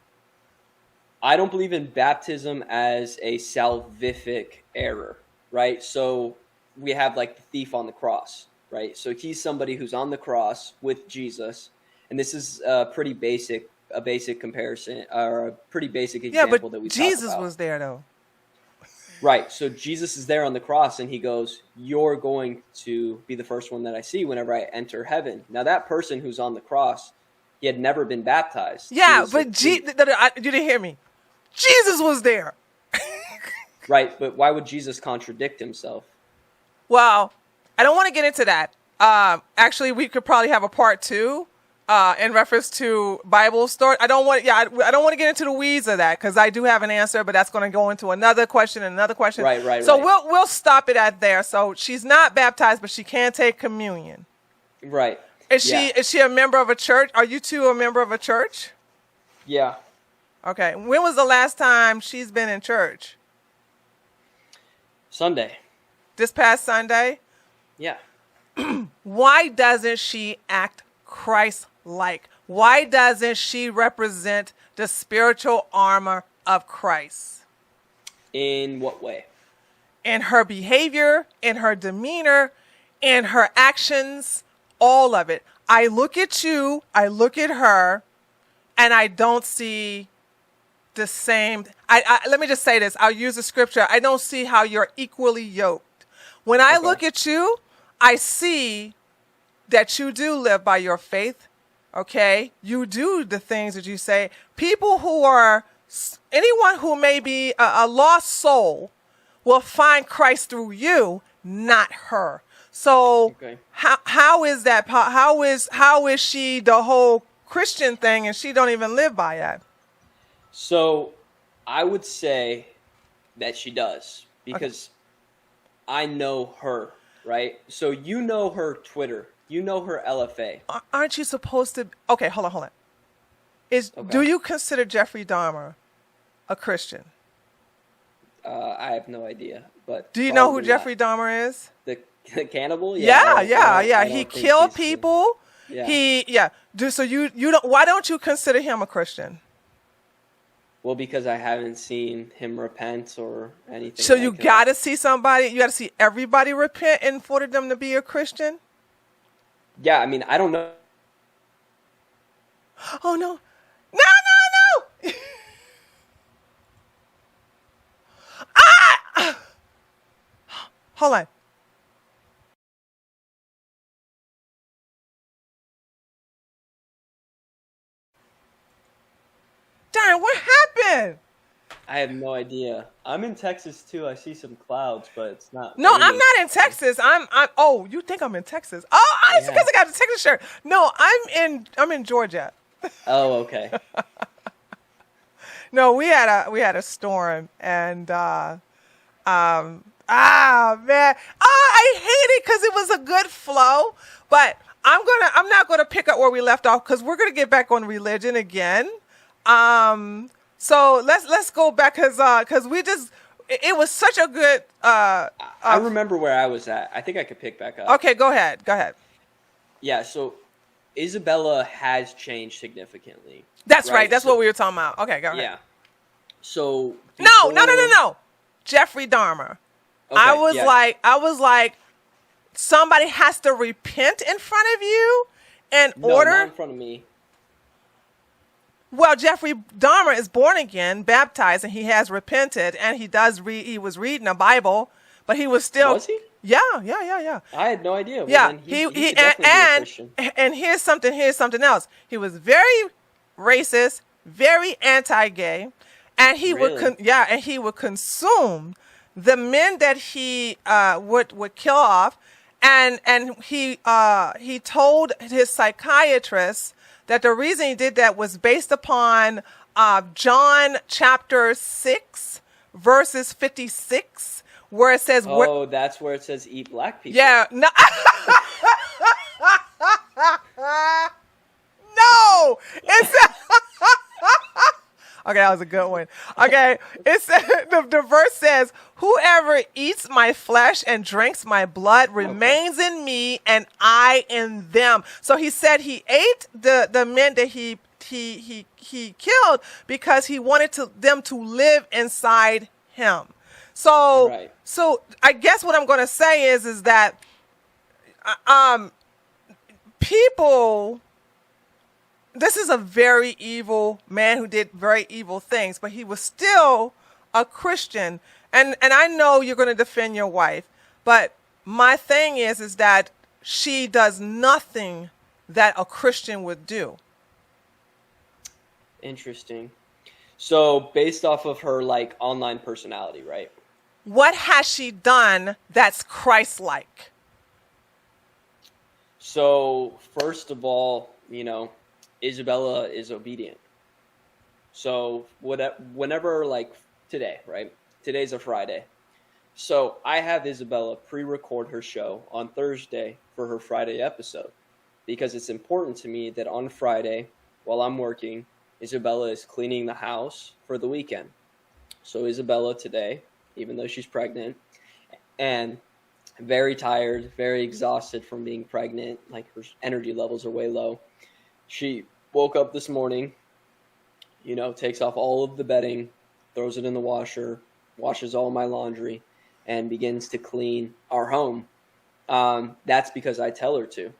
I don't believe in baptism as a salvific error, right? So we have like the thief on the cross, right? So he's somebody who's on the cross with Jesus, and this is a basic comparison, or a pretty basic example that we talk about. Jesus was there though. Right, so Jesus is there on the cross, and he goes, you're going to be the first one that I see whenever I enter heaven. Now that person who's on the cross, he had never been baptized. Yeah, but you didn't hear me. Jesus was there. Right, but why would Jesus contradict himself? Well, I don't want to get into that. Actually, we could probably have a part 2 in reference to Bible story. I don't want to get into the weeds of that, because I do have an answer, but that's going to go into another question and another question. Right. So we'll stop it at there. So she's not baptized, but she can take communion. Right. Is she a member of a church? Are you two a member of a church? Yeah. Okay. When was the last time she's been in church? Sunday. This past Sunday? Yeah. Why doesn't she act Christ-like? Why doesn't she represent the spiritual armor of Christ? In what way? in her behavior, in her demeanor, in her actions, all of it. I look at you, I look at her, and I don't see the same. Let me just say this. I'll use the scripture. I don't see how you're equally yoked. When I look at you, I see that you do live by your faith. Okay? You do the things that you say. People who are, anyone who may be a lost soul will find Christ through you, not her. So how is that? How is she the whole Christian thing and she don't even live by it? So I would say that she does, because I know her, right? So you know her Twitter, you know her LFA. Aren't you supposed to? Okay, hold on. Do you consider Jeffrey Dahmer a Christian? I have no idea, but do you know who Jeffrey Dahmer is? The cannibal? Yeah. He killed people. Yeah. So you don't. Why don't you consider him a Christian? Well, because I haven't seen him repent or anything. So you got to see somebody. You got to see everybody repent in order for them to be a Christian. Yeah, I mean, I don't know. Oh no. Hold on. Darn, what happened? I have no idea. I'm in Texas too. I see some clouds, but it's not. No, I'm not in Texas. Oh, you think I'm in Texas? Oh, it's because I got the Texas shirt. No, I'm in Georgia. Oh, okay. No, we had a storm, and man, I hate it because it was a good flow, but I'm not gonna pick up where we left off because we're gonna get back on religion again. So let's go back because it was such a good. I remember where I was at. I think I could pick back up. Okay, go ahead. Yeah, so Isabella has changed significantly. That's right. That's what we were talking about. Okay, go ahead. Yeah. So No. Jeffrey Dahmer. Okay, I was like, somebody has to repent in front of you not in front of me. Well, Jeffrey Dahmer is born again, baptized, and he has repented, and he does read. He was reading a Bible, but he was still. Was he? Yeah. I had no idea. Well, yeah, then he could definitely be a Christian. And here's something else. He was very racist, very anti-gay, and he would consume the men that he would kill off, and he told his psychiatrist that the reason he did that was based upon John chapter 6 verses 56, where it says, "Oh, that's where it says eat black people." Yeah, no, no, it's. Okay, that was a good one. Okay, it's the verse says, "Whoever eats my flesh and drinks my blood remains in me, and I in them." So he said he ate the men that he killed because he wanted them to live inside him. So so I guess what I'm going to say is that people. This is a very evil man who did very evil things, but he was still a Christian. And I know you're going to defend your wife, but my thing is that she does nothing that a Christian would do. Interesting. So based off of her online personality, right? What has she done that's Christlike? So first of all, Isabella is obedient. So whenever today, right? Today's a Friday. So I have Isabella pre-record her show on Thursday for her Friday episode because it's important to me that on Friday, while I'm working, Isabella is cleaning the house for the weekend. So Isabella today, even though she's pregnant and very tired, very exhausted from being pregnant, her energy levels are way low. She woke up this morning, takes off all of the bedding, throws it in the washer, washes all my laundry, and begins to clean our home, that's because I tell her to.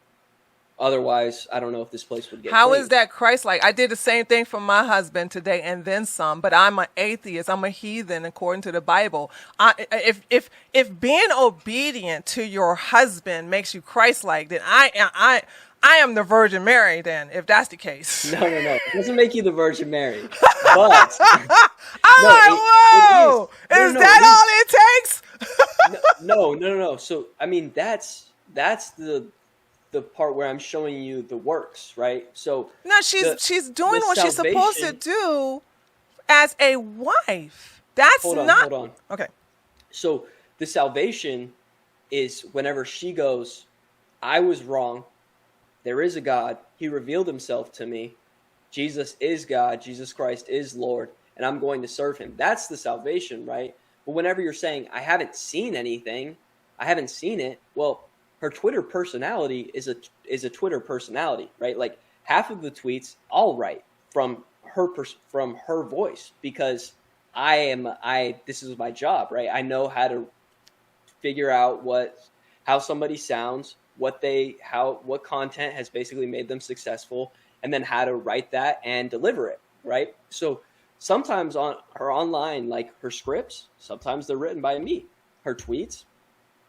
Otherwise, I don't know if this place would get How cleaned. is that Christ-like? I did the same thing for my husband today and then some, but I'm an atheist. I'm a heathen according to the Bible. If being obedient to your husband makes you Christ-like, then I am the Virgin Mary then, if that's the case. No. It doesn't make you the Virgin Mary. But whoa! Is that all it takes? No. So, I mean, that's the part where I'm showing you the works, right? So no, she's doing what she's supposed to do as a wife. That's hold not on. Okay. So the salvation is whenever she goes, I was wrong. There is a God. He revealed himself to me. Jesus is God. Jesus Christ is Lord, and I'm going to serve him. That's the salvation, right? But whenever you're saying, I haven't seen anything, I haven't seen it, well, her Twitter personality is a Twitter personality, right? Like half of the tweets I'll write from her voice, because this is my job, right? I know how to figure out how somebody sounds, what content has basically made them successful, and then how to write that and deliver it, right? So sometimes on her online, like her scripts, sometimes they're written by me. Her tweets,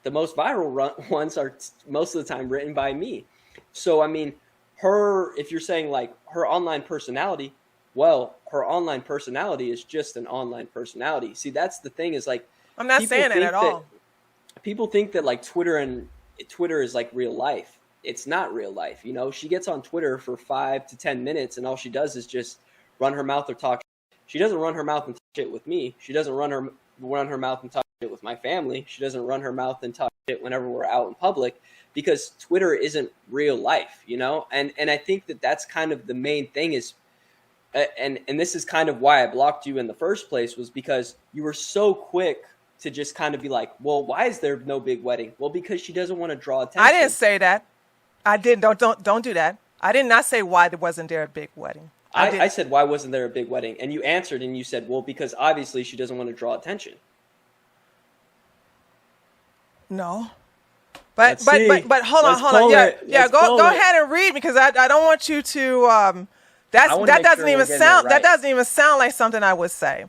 the most viral ones are most of the time written by me. So, I mean, if you're saying like her online personality, well, her online personality is just an online personality. See, that's the thing, is like, I'm not saying it at all. People think that like Twitter is like real life. It's not real life. You know, she gets on Twitter for 5 to 10 minutes and all she does is just run her mouth or talk. She doesn't run her mouth and talk shit with me. She doesn't run her mouth and talk shit with my family. She doesn't run her mouth and talk shit whenever we're out in public, because Twitter isn't real life, you know? And I think that that's kind of the main thing is, and this is kind of why I blocked you in the first place, was because you were so quick to just kind of be like, well, why is there no big wedding? Well, because she doesn't want to draw attention. I didn't say that. I didn't. Don't do that. I did not say why wasn't there a big wedding. I said, why wasn't there a big wedding? And you answered and you said, well, because obviously she doesn't want to draw attention. No. But hold on. Yeah. Go ahead and read, because I don't want you to that doesn't even sound like something I would say.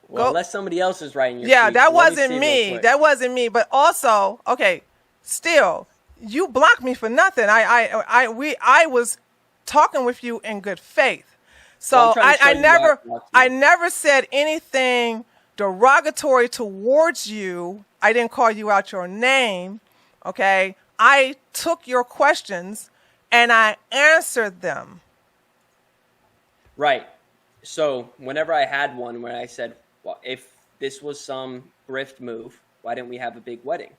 Well, unless somebody else is writing your tweets. That wasn't me. That wasn't me. But also, okay, still, you blocked me for nothing. I was talking with you in good faith. So I never said anything derogatory towards you. I didn't call you out your name. Okay. I took your questions and I answered them. Right. So whenever I had one where I said, well, if this was some grift move, why didn't we have a big wedding?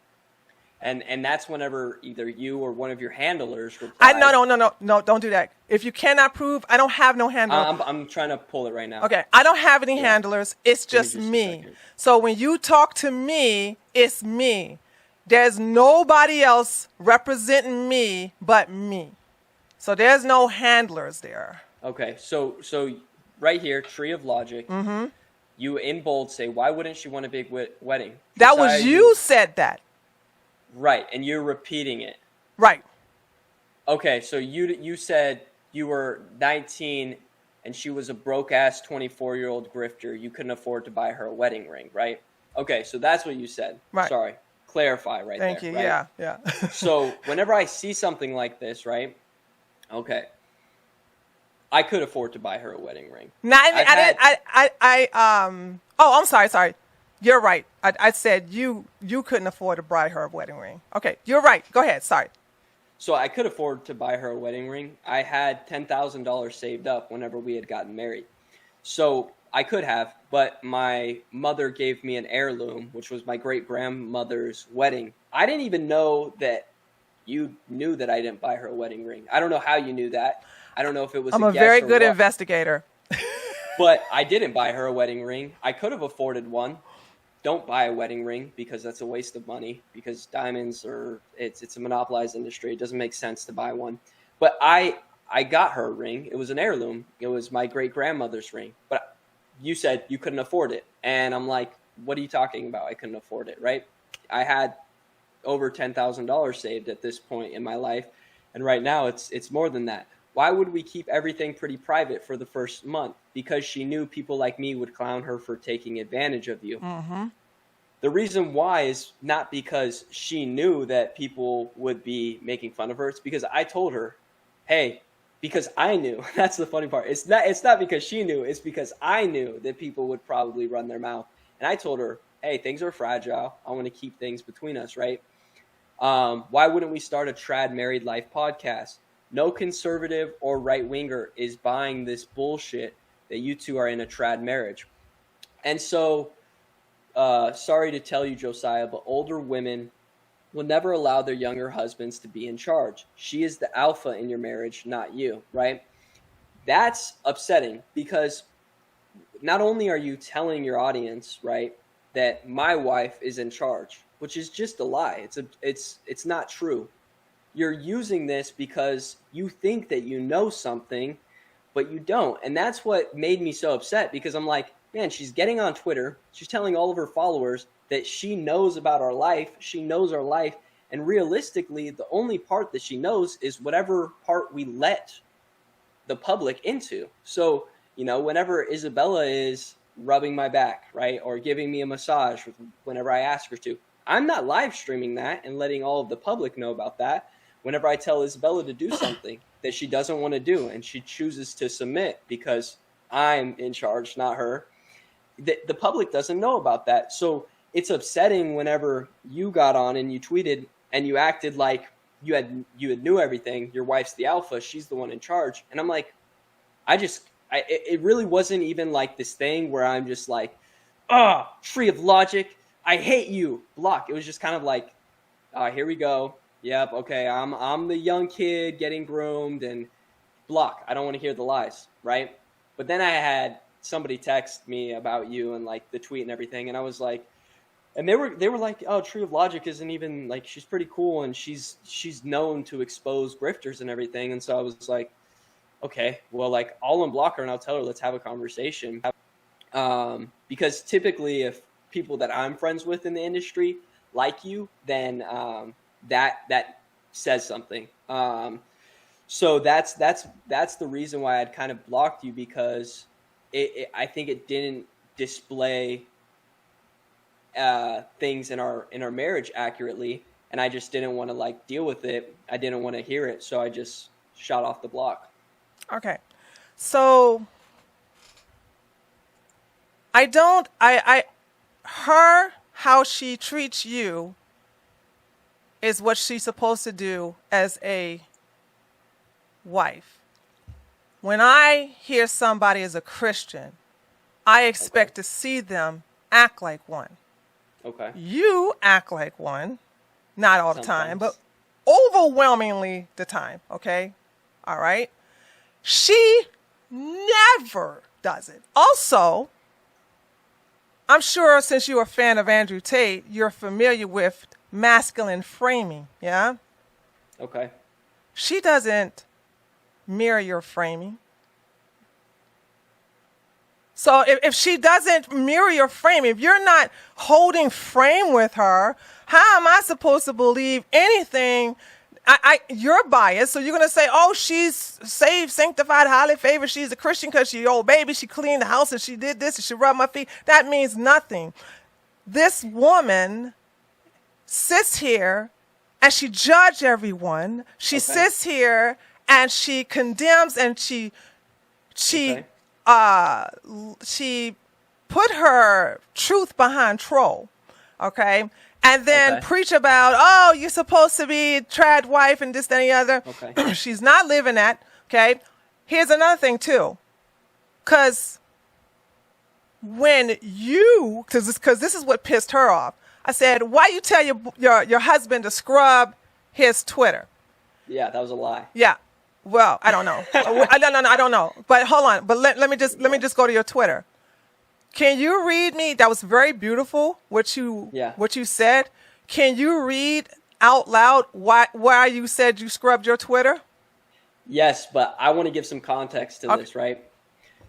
And that's whenever either you or one of your handlers replied. No, don't do that. If you cannot prove, I don't have no handler. I'm trying to pull it right now. Okay, I don't have any handlers. It's just me. So when you talk to me, it's me. There's nobody else representing me but me. So there's no handlers there. Okay, so right here, Tree of Logic. Mm-hmm. You in bold say, why wouldn't she want a big wedding? That was you said that. Right, and you're repeating it. Right. Okay, so you said you were 19 and she was a broke-ass 24-year-old grifter. You couldn't afford to buy her a wedding ring, right? Okay, so that's what you said. Right. Sorry. Clarify right Thank there. you. Right? Yeah. So whenever I see something like this, right? Okay. I could afford to buy her a wedding ring. I'm sorry. You're right. I said you couldn't afford to buy her a wedding ring. Okay, you're right. Go ahead. Sorry. So I could afford to buy her a wedding ring. I had $10,000 saved up whenever we had gotten married. So I could have, but my mother gave me an heirloom, which was my great-grandmother's wedding. I didn't even know that you knew that I didn't buy her a wedding ring. I don't know how you knew that. I don't know if it was I'm a very good investigator. But I didn't buy her a wedding ring. I could have afforded one. Don't buy a wedding ring because that's a waste of money, because diamonds it's a monopolized industry. It doesn't make sense to buy one. But I got her a ring. It was an heirloom. It was my great-grandmother's ring. But you said you couldn't afford it. And I'm like, what are you talking about? I couldn't afford it, right? I had over $10,000 saved at this point in my life. And right now it's more than that. Why would we keep everything pretty private for the first month? Because she knew people like me would clown her for taking advantage of you. Mm-hmm. The reason why is not because she knew that people would be making fun of her. It's because I told her, hey, because I knew. That's the funny part. It's not because she knew. It's because I knew that people would probably run their mouth. And I told her, hey, things are fragile. I want to keep things between us, right? Why wouldn't we start a Trad Married Life podcast? No conservative or right-winger is buying this bullshit that you two are in a trad marriage. And so, sorry to tell you, Josiah, but older women will never allow their younger husbands to be in charge. She is the alpha in your marriage, not you, right? That's upsetting because not only are you telling your audience, right, that my wife is in charge, which is just a lie. It's not true. You're using this because you think that you know something, but you don't. And that's what made me so upset, because I'm like, man, she's getting on Twitter. She's telling all of her followers that she knows about our life. She knows our life. And realistically, the only part that she knows is whatever part we let the public into. So, whenever Isabella is rubbing my back, right, or giving me a massage whenever I ask her to, I'm not live streaming that and letting all of the public know about that. Whenever I tell Isabella to do something that she doesn't want to do and she chooses to submit because I'm in charge, not her, the public doesn't know about that. So it's upsetting whenever you got on and you tweeted and you acted like you had knew everything. Your wife's the alpha. She's the one in charge. And I'm like, it really wasn't even like this thing where I'm just like, tree of logic. I hate you. Block. It was just kind of like, here we go. Yep, okay, I'm the young kid getting groomed, and block. I don't want to hear the lies, right? But then I had somebody text me about you and like the tweet and everything, and I was like, and they were like, oh, Tree of Logic isn't even like, she's pretty cool and she's known to expose grifters and everything. And so I was like, okay, well, like I'll unblock her and I'll tell her, let's have a conversation. Because typically if people that I'm friends with in the industry like you, then that says something. So that's the reason why I'd kind of blocked you, because I think it didn't display things in our marriage accurately, and I just didn't want to like deal with it. I didn't want to hear it, so I just shot off the block. Okay, so how she treats you is what she's supposed to do as a wife. When I hear somebody as a Christian, I expect to see them act like one. Okay. You act like one, not all the time, Sometimes. but overwhelmingly the time, okay? All right? She never does it. Also, I'm sure since you're a fan of Andrew Tate, you're familiar with masculine framing, yeah? Okay. She doesn't mirror your framing. So if she doesn't mirror your frame, if you're not holding frame with her, how am I supposed to believe anything? You're biased, so you're going to say, oh, she's saved, sanctified, highly favored. She's a Christian because she's old baby. She cleaned the house and she did this and she rubbed my feet. That means nothing. This woman sits here and she judges everyone. She sits here and she condemns and she put her truth behind troll, okay? And then preach about, oh, you're supposed to be trad wife and this, that, and the other. Okay. She's not living that, okay? Here's another thing, too. Because when you, because this is what pissed her off. I said, why you tell your husband to scrub his Twitter? Yeah, that was a lie. Yeah. Well, I don't know. No, I don't know. But hold on. But let me just go to your Twitter. Can you read me? That was very beautiful what you said. Can you read out loud why you said you scrubbed your Twitter? Yes, but I want to give some context to this, right?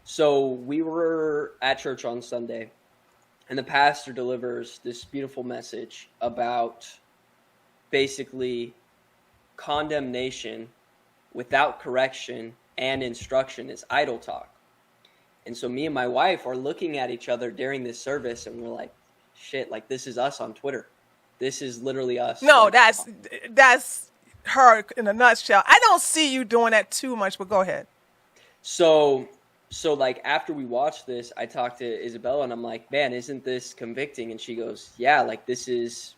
So we were at church on Sunday, And the pastor delivers this beautiful message about basically condemnation without correction and instruction is idle talk. And so me and my wife are looking at each other during this service, and we're like, shit, like this is us on Twitter. This is literally us. No, like, that's her in a nutshell. I don't see you doing that too much, but go ahead. So like after we watched this, I talked to Isabella and I'm like, man, isn't this convicting? And she goes, yeah, like this is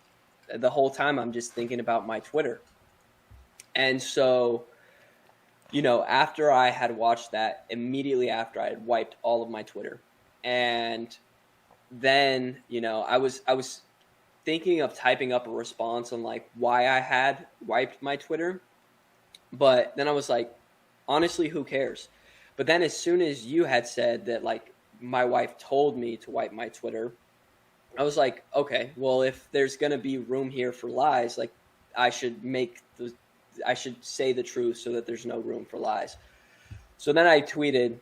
the whole time I'm just thinking about my Twitter. And so, you know, after I had watched that, immediately after I had wiped all of my Twitter. And then, you know, I was thinking of typing up a response on like why I had wiped my Twitter. But then I was like, honestly, who cares? But then as soon as you had said that, like, my wife told me to wipe my Twitter, I was like, okay, well, if there's going to be room here for lies, like, I should say the truth so that there's no room for lies. So then I tweeted,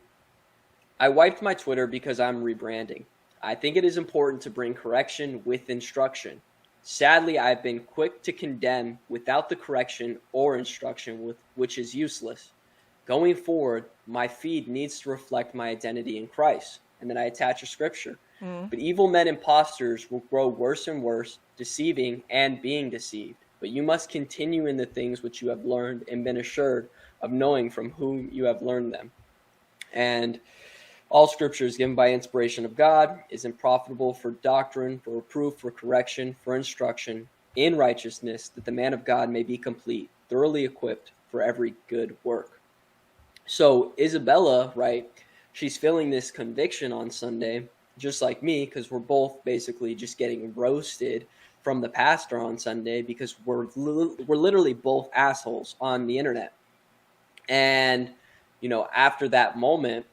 I wiped my Twitter because I'm rebranding. I think it is important to bring correction with instruction. Sadly, I've been quick to condemn without the correction or instruction, which is useless. Going forward, my feed needs to reflect my identity in Christ. And then I attach a scripture. But evil men and impostors will grow worse and worse, deceiving and being deceived. But you must continue in the things which you have learned and been assured of knowing from whom you have learned them. And all scripture is given by inspiration of God, is profitable for doctrine, for reproof, for correction, for instruction in righteousness, that the man of God may be complete, thoroughly equipped for every good work. So Isabella, right, she's feeling this conviction on Sunday, just like me, because we're both basically just getting roasted from the pastor on Sunday because we're literally both assholes on the internet. And, you know, after that moment,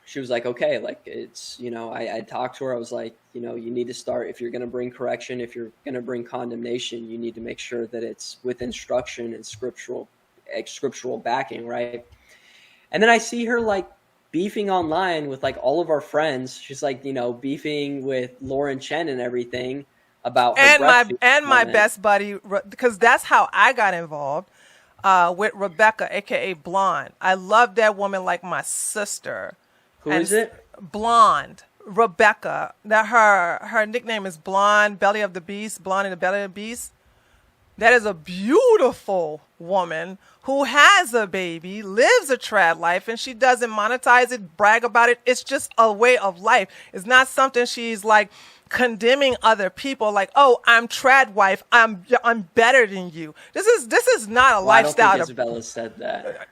she was like, okay, like it's, you know, I talked to her. I was like, you know, you need to start, if you're going to bring correction, if you're going to bring condemnation, you need to make sure that it's with instruction and scriptural backing, right? And then I see her like beefing online with like all of our friends. She's like, you know, beefing with Lauren Chen and everything about her my best buddy, because that's how I got involved with Rebecca, aka Blonde. I love that woman like my sister. Who is it? Blonde, Rebecca. That her nickname is Blonde, Belly of the Beast, Blonde in the Belly of the Beast. That is a beautiful woman who has a baby, lives a trad life, and she doesn't monetize it, brag about it. It's just a way of life. It's not something she's like condemning other people like, oh, I'm trad wife, I'm better than you. This is not a lifestyle. I don't think Isabella said that.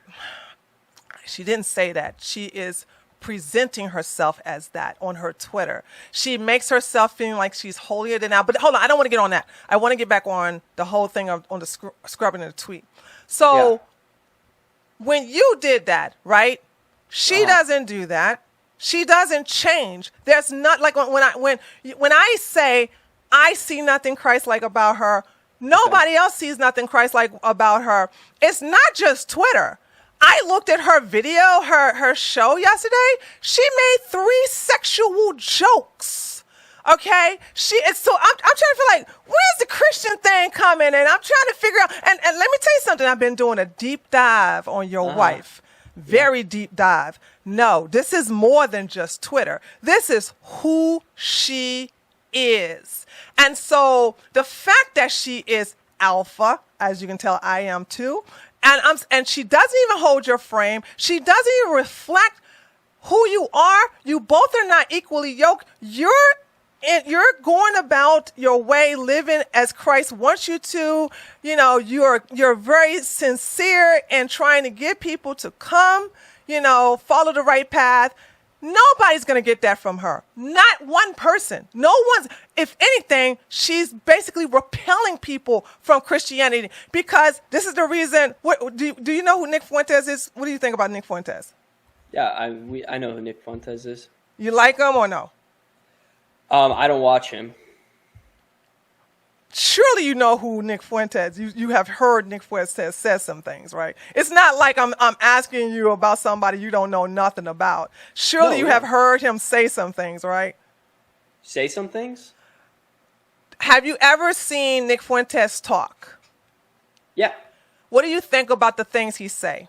She didn't say that. She is presenting herself as that on her Twitter. She makes herself feeling like she's holier than thou. But hold on, I don't want to get on that. I want to get back on the whole thing on the scrubbing of the tweet. So when you did that, right? She doesn't do that. She doesn't change. There's not like when I say I see nothing Christ-like about her, nobody else sees nothing Christ-like about her. It's not just Twitter. I looked at her video, her show yesterday. She made 3 sexual jokes. Okay, I'm trying to feel like, where's the Christian thing coming? And I'm trying to figure out. And let me tell you something. I've been doing a deep dive on your wife, very deep dive. No, this is more than just Twitter. This is who she is. And so the fact that she is alpha, as you can tell, I am too. And she doesn't even hold your frame. She doesn't even reflect who you are. You both are not equally yoked. You're going about your way, living as Christ wants you to. You know, you're very sincere in trying to get people to come, you know, follow the right path. Nobody's going to get that from her. Not one person. No one's. If anything, she's basically repelling people from Christianity because this is the reason. Do you know who Nick Fuentes is? What do you think about Nick Fuentes? Yeah, I know who Nick Fuentes is. You like him or no? I don't watch him. Surely you know who Nick Fuentes. You have heard Nick Fuentes say some things, right? It's not like I'm asking you about somebody you don't know nothing about. Surely you have heard him say some things, right? say some things. Have you ever seen Nick Fuentes talk? Yeah. What do you think about the things he say?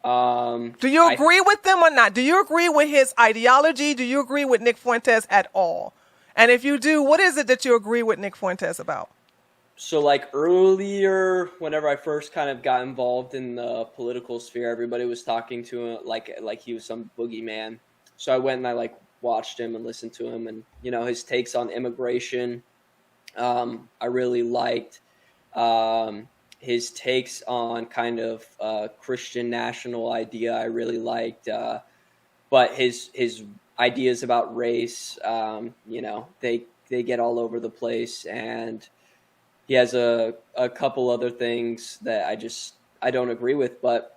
Do you agree with them or not? Do you agree with his ideology? Do you agree with Nick Fuentes at all? And if you do, what is it that you agree with Nick Fuentes about? So like earlier, whenever I first kind of got involved in the political sphere, everybody was talking to him like he was some boogeyman. So I went and I like watched him and listened to him, and you know, his takes on immigration, I really liked. His takes on kind of Christian national idea, I really liked. But his ideas about race, you know, they get all over the place, and he has a couple other things that I don't agree with, but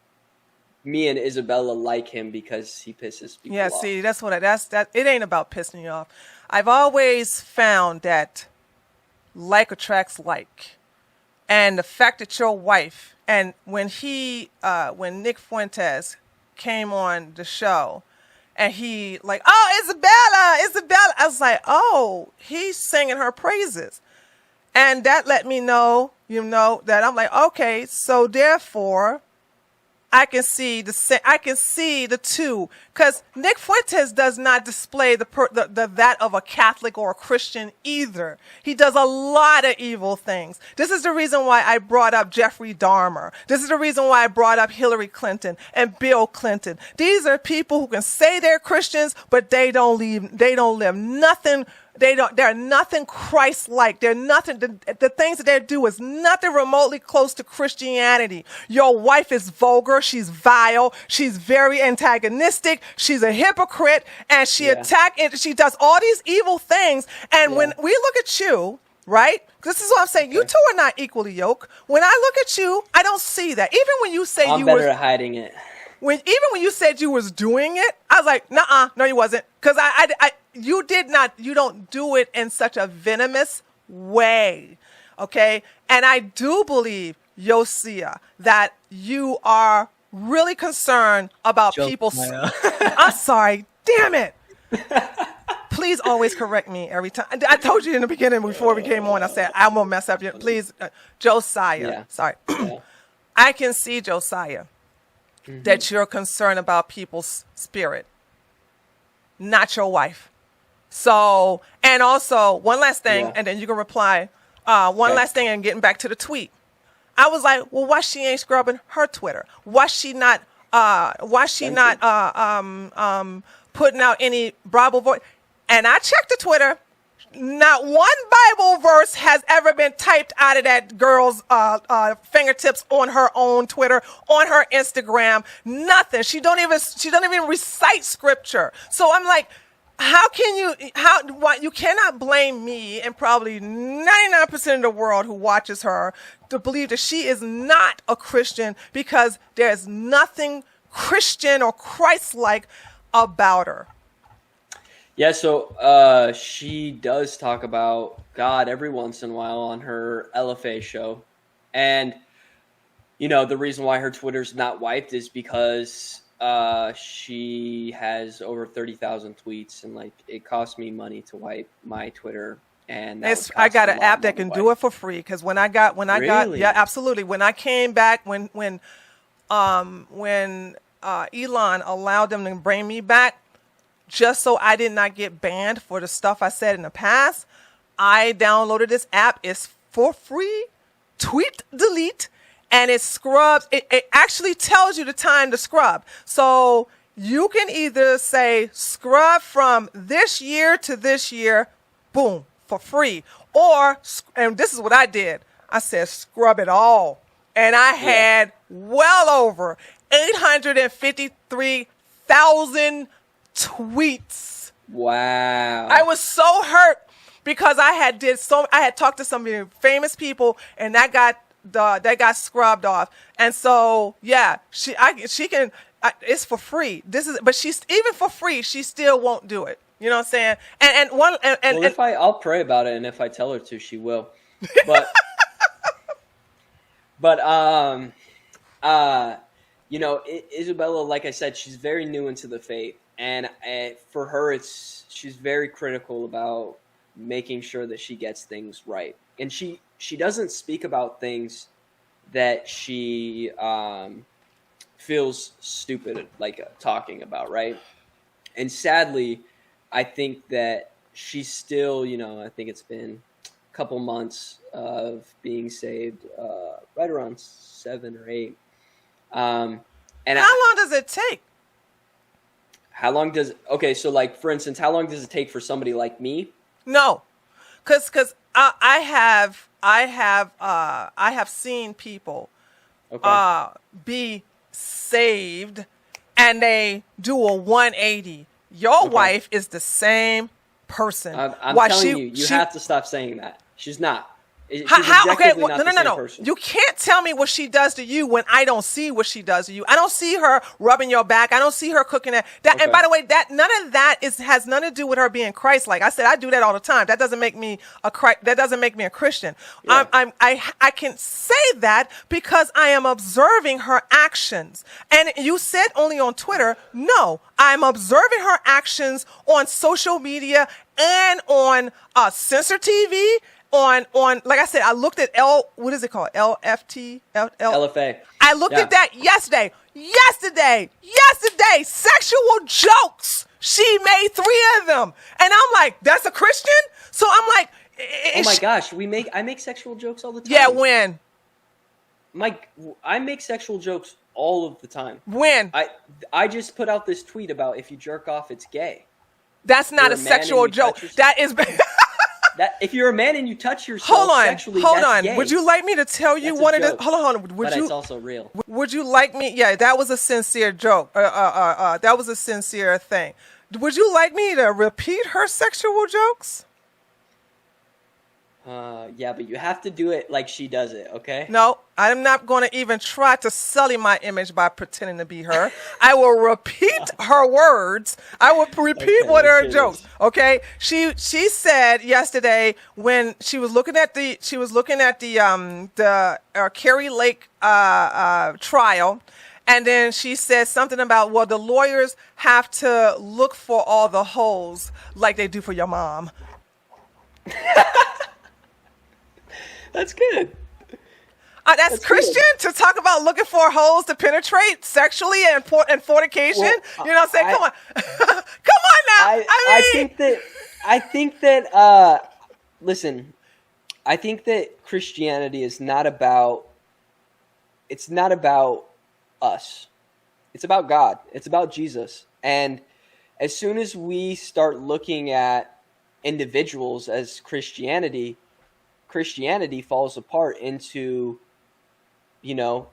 me and Isabella like him because he pisses people off. Yeah, see, that's it ain't about pissing you off. I've always found that like attracts like. And the fact that your wife, and when Nick Fuentes came on the show, and he like, oh, Isabella, I was like, oh, he's singing her praises. And that let me know, that I'm like, okay, so therefore, I can see the two, because Nick Fuentes does not display that of a Catholic or a Christian either. He does a lot of evil things. This is the reason why I brought up Jeffrey Dahmer. This is the reason why I brought up Hillary Clinton and Bill Clinton. These are people who can say they're Christians, but they don't live nothing. They're nothing Christ-like. They're nothing. The things that they do is nothing remotely close to Christianity. Your wife is vulgar. She's vile. She's very antagonistic. She's a hypocrite, and she she does all these evil things. And when we look at you, right? This is what I'm saying. You two are not equally yoked. When I look at you, I don't see that. Even when you say I'm better at hiding it. Even when you said you was doing it, I was like, nuh-uh, no, you wasn't. Because you don't do it in such a venomous way, okay? And I do believe, Josiah, that you are really concerned about people's... I'm sorry, damn it. Please always correct me every time. I told you in the beginning before we came on, I said, I'm going to mess up. Please, Josiah, sorry. Yeah. I can see, Josiah, that you're concerned about people's spirit, not your wife. So, and also, one last thing, and then you can reply. Last thing, and getting back to the tweet. I was like, well, why she ain't scrubbing her Twitter? Why she not putting out any Bible voice? And I checked the Twitter. Not one Bible verse has ever been typed out of that girl's fingertips on her own Twitter, on her Instagram. Nothing. She don't even recite scripture. So I'm like, you cannot blame me and probably 99% of the world who watches her to believe that she is not a Christian, because there's nothing Christian or Christ-like about her. Yeah, so she does talk about God every once in a while on her LFA show. And, the reason why her Twitter's not wiped is because she has over 30,000 tweets, and it cost me money to wipe my Twitter. And I got an app that can do it for free, because when I got yeah, absolutely. When I came back, when Elon allowed them to bring me back, just so I did not get banned for the stuff I said in the past, I downloaded this app. It's for free. Tweet delete. And it scrubs. It actually tells you the time to scrub. So you can either say scrub from this year to this year, boom, for free. Or, and this is what I did, I said scrub it all. And I had well over 853,000 tweets. Wow. I was so hurt because I had talked to some famous people, and that got scrubbed off. And so she can, it's for free. But she's, even for free, she still won't do it. You know what I'm saying? I'll pray about it, and if I tell her to, she will. But Isabella, like I said, she's very new into the faith. And for her, she's very critical about making sure that she gets things right. And she doesn't speak about things that she feels stupid like talking about, right? And sadly, I think that she's still, I think it's been a couple months of being saved, right around 7 or 8. And how long does it take? How long does so like, for instance, how long does it take for somebody like me? No, because I have seen people be saved and they do a 180. Your wife is the same person. I'm telling you have to stop saying that. She's not. She's objectively not the same person. You can't tell me what she does to you when I don't see what she does to you. I don't see her rubbing your back. I don't see her cooking that. And by the way, none of that has nothing to do with her being Christ-like. I said I do that all the time. That doesn't make me a Christian. Yeah. I can say that because I am observing her actions. And you said only on Twitter. No, I'm observing her actions on social media and on Censor TV. On like I said, I looked at what is it called? LFT? LFA. I looked at that yesterday. Sexual jokes. She made 3 of them. And I'm like, that's a Christian? So I'm like, oh my gosh, I make sexual jokes all the time. Yeah, when? I make sexual jokes all of the time. When? I just put out this tweet about if you jerk off, it's gay. That's not a sexual joke. That is that if you're a man and you touch yourself sexually, hold that's on. gay. Would you like me to tell you one of the? Hold on. It's also real. Would you like me? Yeah, that was a sincere joke. That was a sincere thing. Would you like me to repeat her sexual jokes? Yeah, but you have to do it like she does it, okay? No, I'm not going to even try to sully my image by pretending to be her. I will repeat her words. I will repeat what her jokes. Okay? She said yesterday when she was looking at the Carrie Lake trial, and then she said something about, well, the lawyers have to look for all the holes like they do for your mom. That's good. That's Christian good. To talk about looking for holes to penetrate sexually and fornication. Well, you know what I'm saying? Come on, come on now. I think that. Listen, I think that Christianity is not about. It's not about us. It's about God. It's about Jesus. And as soon as we start looking at individuals as Christianity falls apart into Isabella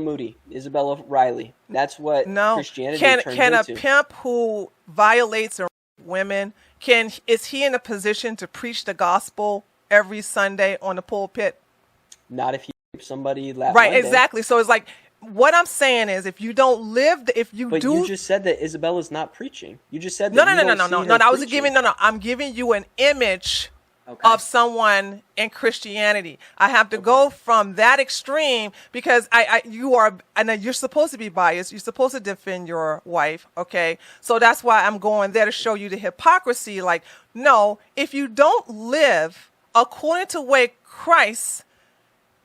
Moody, Isabella Riley. That's what Christianity turns into. Can a pimp who violates women, is he in a position to preach the gospel every Sunday on the pulpit? Not if he rapes somebody last Right, Monday. Exactly. So it's like, what I'm saying is, if you don't live, But you just said that Isabella's not preaching. You just said no. that I'm giving you an image of someone in Christianity. I have to go from that extreme because you're supposed to be biased. You're supposed to defend your wife. Okay. So that's why I'm going there to show you the hypocrisy. Like, no, if you don't live according to the way Christ,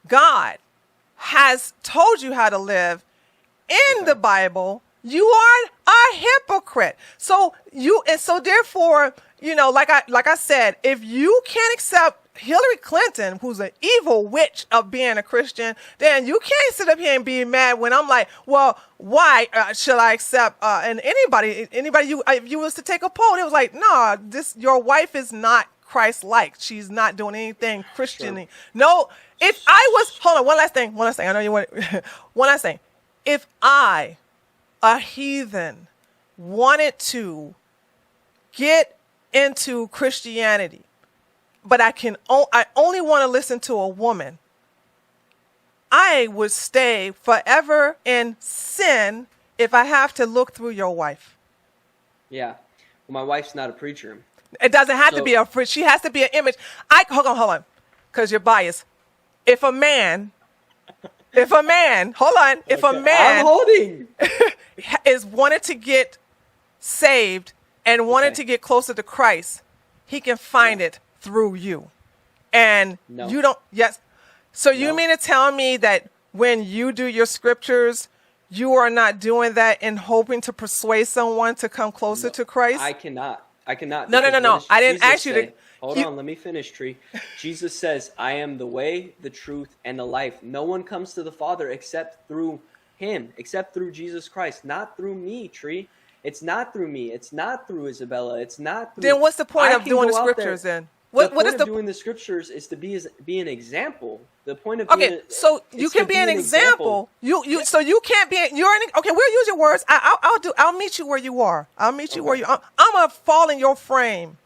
God, has told you how to live in the Bible, you are a hypocrite. So therefore, like I said, if you can't accept Hillary Clinton, who's an evil witch of being a Christian, then you can't sit up here and be mad when I'm like, well, why should I accept? And anybody, if you was to take a poll, it was like, no, your wife is not Christ-like. She's not doing anything Christian-y. Sure. No, if I was, hold on, one last thing. I know you want one last thing. If I, a heathen, wanted to get into Christianity, but I only want to listen to a woman, I would stay forever in sin if I have to look through your wife. Yeah. Well, my wife's not a preacher. It doesn't have to be she has to be an image. Hold on, because you're biased. If a man If a man, hold on, if a I'm man holding. is wanted to get saved and wanted to get closer to Christ, he can find it through you. And No. you don't, yes. So you No. mean to tell me that when you do your scriptures, you are not doing that in hoping to persuade someone to come closer to Christ? I cannot. No. because what does I didn't Jesus ask you to. say? Hold on, let me finish, Tree. Jesus says, I am the way, the truth, and the life. No one comes to the Father except through him, except through Jesus Christ, not through me, Tree. It's not through me. It's not through Isabella. It's not through... Then what's the point I of can doing the go out scriptures there. then? What What is is the doing the scriptures is to be an example. The point of Okay, so you can be an example. So you can't be. Okay, we'll use your words. I'll meet you where you are. I'll meet you where you. I'm a fall in your frame,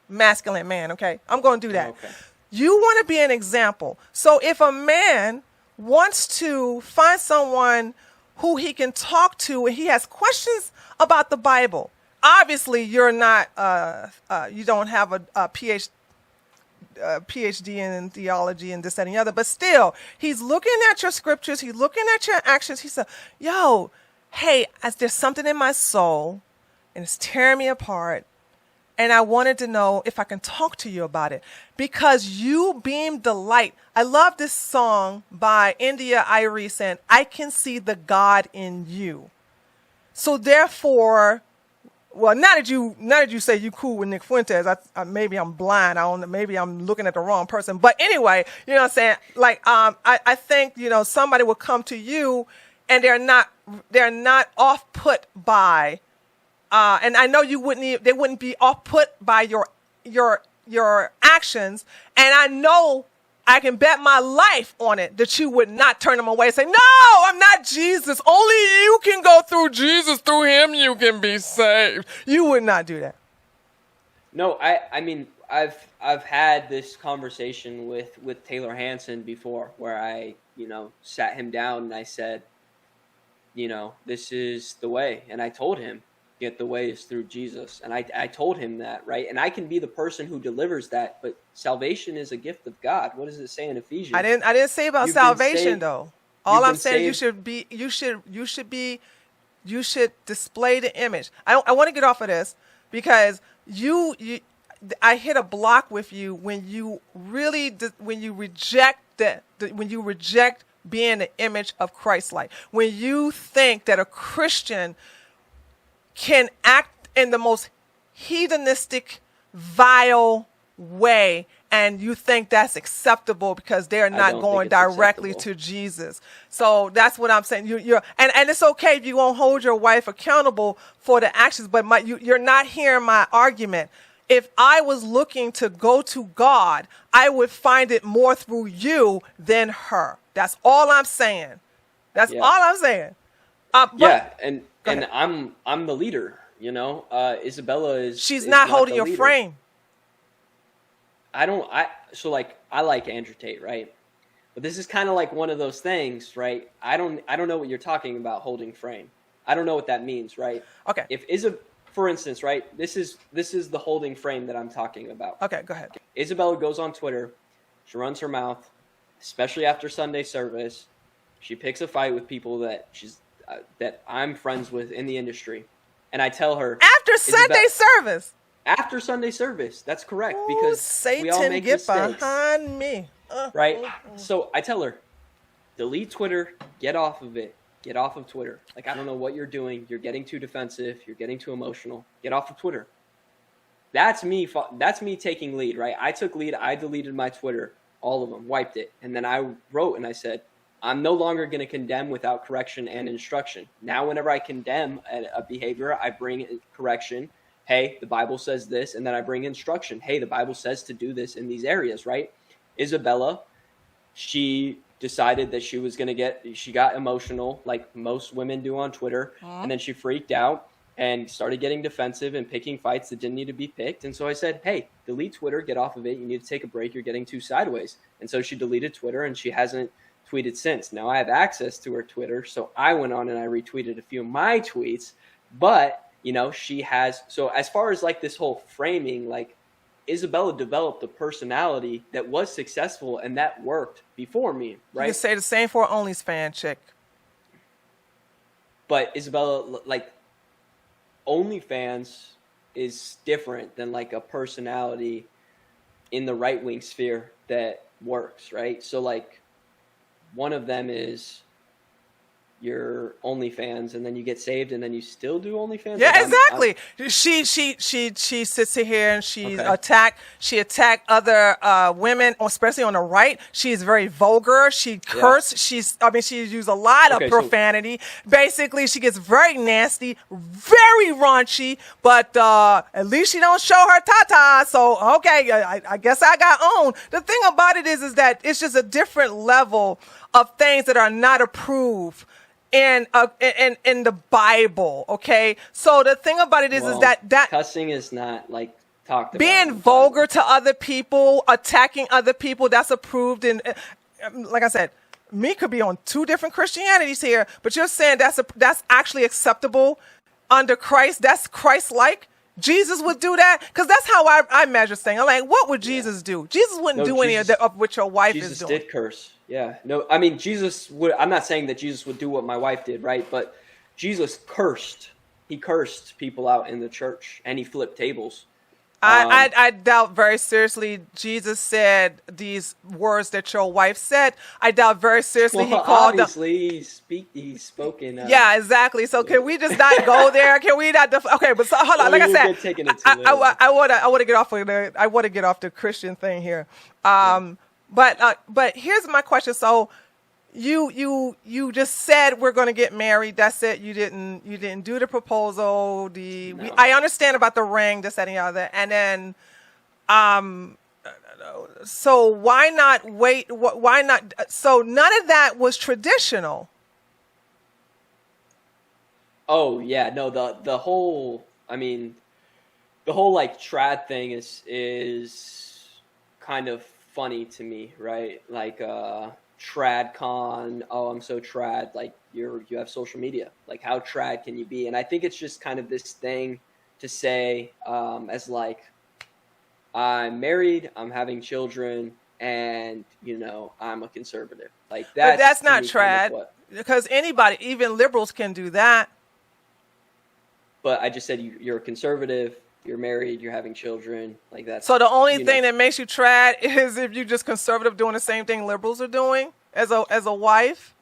masculine man. Okay, I'm going to do that. Okay. You want to be an example. So if a man wants to find someone who he can talk to and he has questions about the Bible, obviously you're not. You don't have a PhD in theology and this, that, and the other, but still, he's looking at your scriptures, he's looking at your actions. He said, yo, hey, there's something in my soul and it's tearing me apart. And I wanted to know if I can talk to you about it because you beam the light. I love this song by India Irie saying, I can see the God in you. So therefore, well, now that you say you cool with Nick Fuentes, maybe I'm blind. I don't know. Maybe I'm looking at the wrong person. But anyway, you know what I'm saying? Like, I think, somebody will come to you and they're not off put by, and I know they wouldn't be off put by your actions. And I know I can bet my life on it that you would not turn them away and say, no, I'm not Jesus. Only you can go through Jesus. Through him, you can be saved. You would not do that. No, I mean, I've had this conversation with Taylor Hansen before where I, sat him down and I said, this is the way. And I told him, the way is through Jesus. And I told him that, right? And I can be the person who delivers that, but salvation is a gift of God. What does it say in Ephesians? I didn't say about salvation though. All I'm saying, you should display the image. I want to get off of this because I hit a block with you when you reject being the image of Christlike. When you think that a Christian can act in the most hedonistic, vile way, and you think that's acceptable because they're not going directly to Jesus. So that's what I'm saying. And it's okay if you won't hold your wife accountable for the actions, but you're not hearing my argument. If I was looking to go to God, I would find it more through you than her. That's all I'm saying. All I'm saying. And I'm the leader, Isabella is. She's not holding your leader. frame. I like Andrew Tate, right? But this is kind of like one of those things, right? I don't know what you're talking about holding frame. I don't know what that means, right? Okay. For instance, right? This is the holding frame that I'm talking about. Okay, go ahead. Isabella goes on Twitter. She runs her mouth, especially after Sunday service. She picks a fight with people that I'm friends with in the industry. And I tell her... After Sunday service. That's correct. Because Satan, we all make get mistakes. Behind me. Right? So I tell her, delete Twitter, get off of it. Get off of Twitter. Like, I don't know what you're doing. You're getting too defensive. You're getting too emotional. Get off of Twitter. That's me taking lead, right? I took lead. I deleted my Twitter. All of them. Wiped it. And then I wrote and I said, I'm no longer going to condemn without correction and instruction. Now, whenever I condemn a behavior, I bring correction. Hey, the Bible says this. And then I bring instruction. Hey, the Bible says to do this in these areas, right? Isabella, she decided that she got emotional like most women do on Twitter. And then she freaked out and started getting defensive and picking fights that didn't need to be picked. And so I said, hey, delete Twitter, get off of it. You need to take a break. You're getting too sideways. And so she deleted Twitter and she hasn't tweeted since. Now I have access to her Twitter. So I went on and I retweeted a few of my tweets, but she has, so as far as like this whole framing, like Isabella developed a personality that was successful and that worked before me, right? You can say the same for an OnlyFans chick. But Isabella, like, OnlyFans is different than like a personality in the right-wing sphere that works, right? So like one of them is your OnlyFans, and then you get saved, and then you still do OnlyFans. Yeah, like exactly. She sits here and she Okay. attacked other women, especially on the right. She is very vulgar. She cursed. She used a lot of Okay, profanity. Basically, she gets very nasty, very raunchy. But at least she don't show her tata. So okay, I guess I got owned. The thing about it is that it's just a different level of things that are not approved in the Bible, okay? So the thing about it is that cussing is not like talked about. Being vulgar to other people, attacking other people, that's approved. And like I said, me could be on two different Christianities here, but you're saying that's actually acceptable under Christ. That's Christlike. Jesus would do that, because that's how I measure things. I'm like, what would Jesus do? Jesus wouldn't do any of what your wife is doing. Jesus did curse. Yeah. No, I mean, Jesus would. I'm not saying that Jesus would do what my wife did, right? But Jesus cursed. He cursed people out in the church, and he flipped tables. I doubt very seriously Jesus said these words that your wife said. I doubt very seriously he called them. Obviously, he's spoken. Yeah, exactly. So can we just not go there? Can we not? Okay, but so, hold on. Like I said, I want to get off of I want to get off the Christian thing here. But here's my question. So you just said we're going to get married. That's it. You didn't do the proposal. No. I understand about the ring, this, that, and the other. And then, so why not wait? Why not? So none of that was traditional. Oh yeah, no, the whole, I mean, the whole like trad thing is kind of funny to me, right? Like TradCon, oh, I'm so trad, like you have social media. Like how trad can you be? And I think it's just kind of this thing to say as like, I'm married, I'm having children, and I'm a conservative. Like But that's not trad, because anybody, even liberals, can do that. But I just said you're a conservative, you're married, you're having children, like that. So the only thing that makes you trad is if you're just conservative doing the same thing liberals are doing as a wife?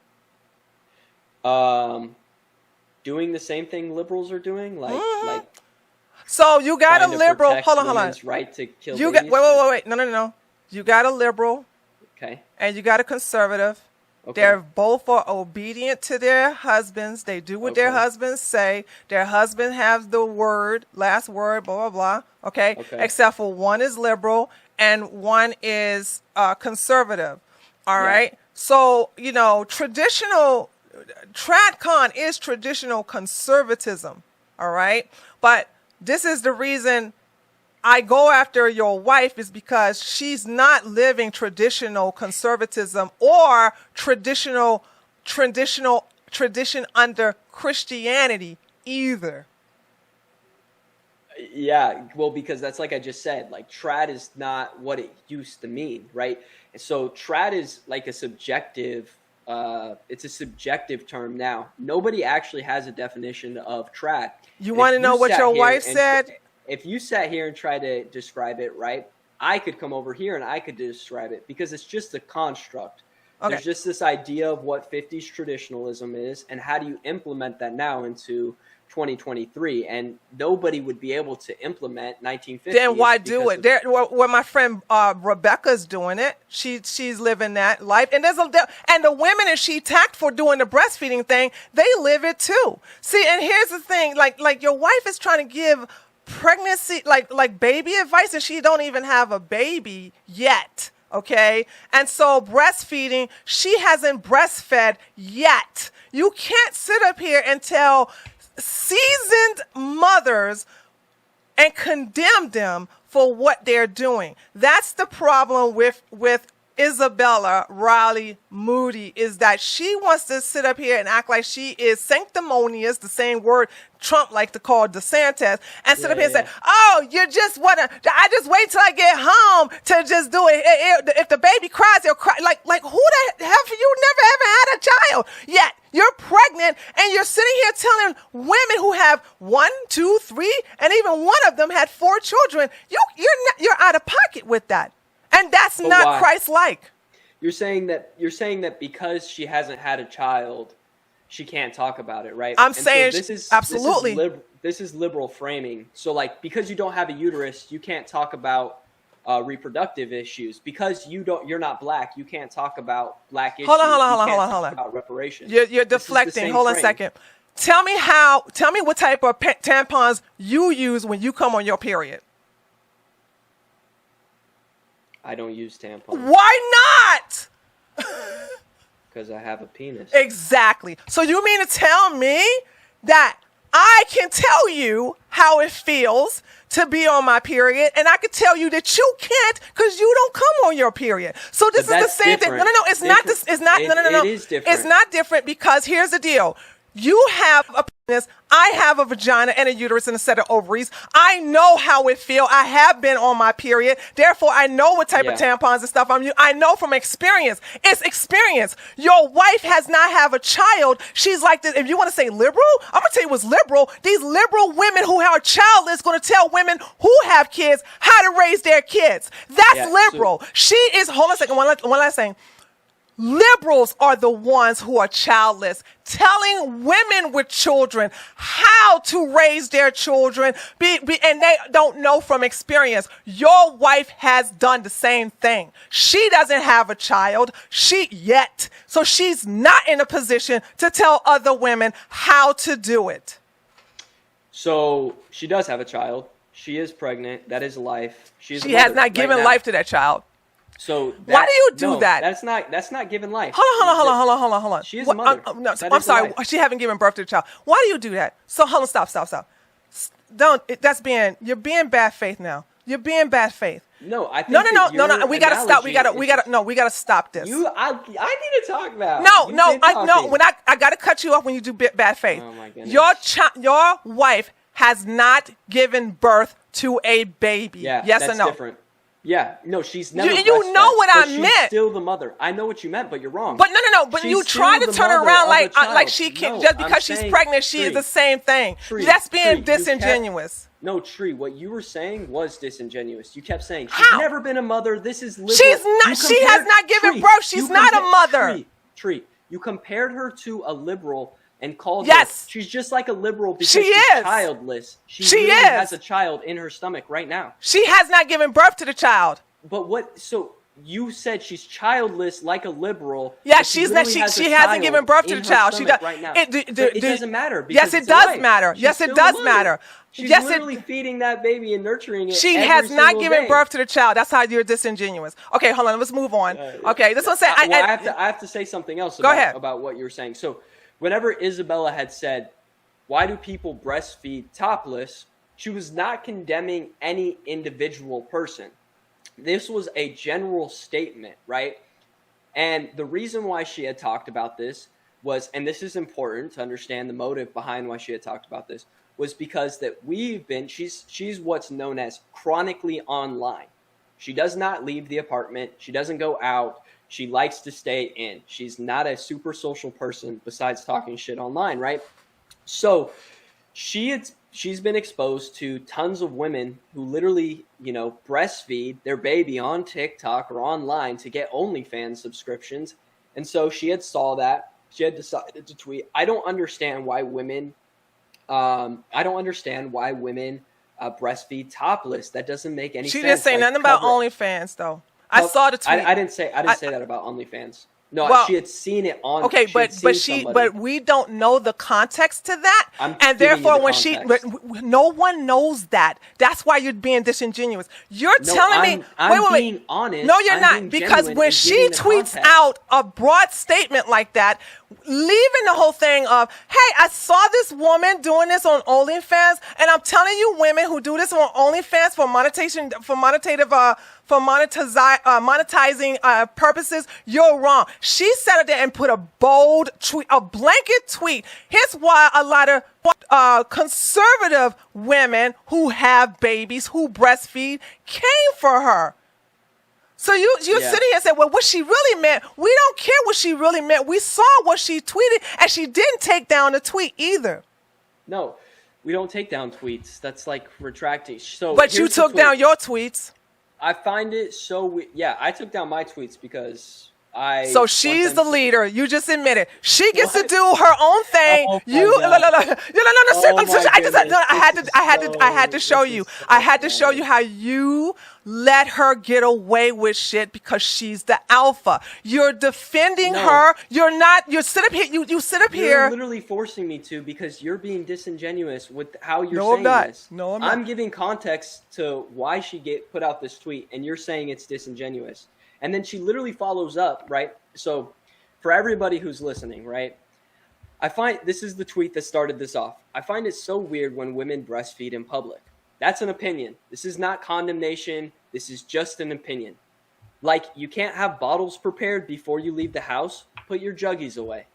Doing the same thing liberals are doing? Like so you got a liberal, hold on. Right to kill you babies? Wait. No. You got a liberal. Okay. And you got a conservative. Okay. They're both are obedient to their husbands. They do what their husbands say. Their husband has the last word, blah, blah, blah. Okay? Except for one is liberal and one is conservative. All right? So, traditional, TradCon is traditional conservatism. All right? But this is the reason I go after your wife, is because she's not living traditional conservatism or tradition under Christianity either. Yeah, well, because that's like I just said, like trad is not what it used to mean, right? And so trad is like a subjective, it's a subjective term now. Nobody actually has a definition of trad. You want to know what your wife said? If you sat here and tried to describe it, right, I could come over here and I could describe it, because it's just a construct. Okay. There's just this idea of what 50s traditionalism is and how do you implement that now into 2023, and nobody would be able to implement 1950s. Then why do it? Well, my friend Rebecca's doing it. She's living that life, and and the women that she attacked for doing the breastfeeding thing, they live it too. See, and here's the thing: like your wife is trying to give pregnancy, like baby advice, and she don't even have a baby yet. Okay, and so breastfeeding, she hasn't breastfed yet. You can't sit up here and tell seasoned mothers and condemn them for what they're doing. That's the problem with Isabella Riley Moody is that she wants to sit up here and act like she is sanctimonious, the same word Trump liked to call DeSantis, and sit up here and say, oh, you just want to, I just wait till I get home to just do it. If the baby cries, he'll cry. Like who the hell, you never ever had a child yet. You're pregnant and you're sitting here telling women who have 1, 2, 3, and even one of them had 4 children, you're out of pocket with that. And that's not Christ-like. You're saying that because she hasn't had a child, she can't talk about it, right? I'm saying absolutely. This is liberal framing. So, like, because you don't have a uterus, you can't talk about reproductive issues. Because you're not black, you can't talk about black issues. Hold on. About reparations. You're deflecting. Hold on a second. Tell me what type of tampons you use when you come on your period. I don't use tampons. Why not? Because I have a penis. Exactly. So you mean to tell me that I can tell you how it feels to be on my period, and I can tell you that you can't because you don't come on your period. So this is the same thing. No. It's not this. It's not. No. It is different. It's not different because here's the deal. You have a penis, I have a vagina and a uterus and a set of ovaries. I know how it feels. I have been on my period. Therefore, I know what type of tampons and stuff I'm using. I know from experience. It's experience. Your wife has not have a child. She's like this. If you want to say liberal, I'm going to tell you what's liberal. These liberal women who are childless going to tell women who have kids how to raise their kids. That's liberal. So she is, hold on a second, one last thing. Liberals are the ones who are childless, telling women with children how to raise their children, and they don't know from experience. Your wife has done the same thing. She doesn't have a child, yet, so she's not in a position to tell other women how to do it. So she does have a child. She is pregnant. That is life. She has not given life to that child. So why do you do that? That's not giving life. Hold on. She is a mother. I'm sorry. She haven't given birth to the child. Why do you do that? So hold on, stop. You're being bad faith now. You're being bad faith. No, I think no. We gotta stop. We gotta stop this. I need to talk about. No. When I gotta cut you off when you do bad faith. Oh my goodness. Your wife has not given birth to a baby. Yeah, yes that's or no? Different. Yeah, no, she's never. You know what I meant. She's still the mother. I know what you meant, but you're wrong. But no. But you try to turn around like she can just because she's pregnant. She is the same thing. That's being disingenuous. No, Tree, what you were saying was disingenuous. You kept saying she's never been a mother. This is liberal. She's not. She has not given birth. She's not a mother. Tree, you compared her to a liberal and called her. She's just like a liberal because she's childless. She has a child in her stomach right now. She has not given birth to the child. But what? So you said she's childless like a liberal. Yeah, she's not. She hasn't given birth to the child. She does right now. It doesn't matter. Yes, it does matter. Yes, it does matter. She's literally feeding that baby and nurturing it. She has not given birth to the child. That's how you're disingenuous. Okay, hold on. Let's move on. Okay, this one say. I have to say something else about what you were saying. So, whenever Isabella had said, "Why do people breastfeed topless?" she was not condemning any individual person. This was a general statement, right? And the reason why she had talked about this was, and this is important to understand the motive behind why she had talked about this, was because that she's what's known as chronically online. She does not leave the apartment. She doesn't go out. She likes to stay in. She's not a super social person besides talking shit online, right? So she's been exposed to tons of women who literally, breastfeed their baby on TikTok or online to get OnlyFans subscriptions. And so she had saw that. She had decided to tweet. I don't understand why women breastfeed topless. That doesn't make any sense. She didn't say nothing about OnlyFans, though. I saw the tweet. I didn't say that about OnlyFans. No, she had seen it on. Okay, but we don't know the context to that, and therefore no one knows that. That's why you're being disingenuous. You're telling me. I'm being honest. No, you're not, because when she tweets out a broad statement like that, leaving the whole thing of, hey, I saw this woman doing this on OnlyFans, and I'm telling you, women who do this on OnlyFans for monetizing purposes, you're wrong. She sat up there and put a bold tweet, a blanket tweet. Here's why a lot of conservative women who have babies, who breastfeed, came for her. So you're sitting here and say, well, what she really meant, we don't care what she really meant. We saw what she tweeted, and she didn't take down the tweet either. No, we don't take down tweets. That's like retracting. So, but you took down your tweets. I find it so I took down my tweets because So she's the leader. You just admitted she gets to do her own thing. I had to show you. I had to show you how you let her get away with shit because she's the alpha. You're defending her. You're not. You sit up here. You sit up here. You're literally forcing me to because you're being disingenuous with how you're saying this. No, I'm not. I'm giving context to why she put out this tweet, and you're saying it's disingenuous. And then she literally follows up, right? So for everybody who's listening, right? I find this is the tweet that started this off. I find it so weird when women breastfeed in public. That's an opinion. This is not condemnation. This is just an opinion. Like, you can't have bottles prepared before you leave the house. Put your juggies away.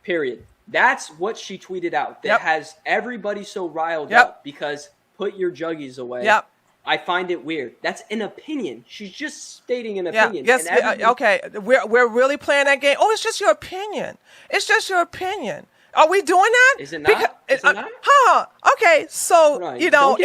Period. That's what she tweeted out. That has everybody so riled up because put your juggies away. Yep. I find it weird. That's an opinion. She's just stating an opinion. Yes. Okay. We're really playing that game. Oh, it's just your opinion. It's just your opinion. Are we doing that? Is it not? Okay. So right. Now,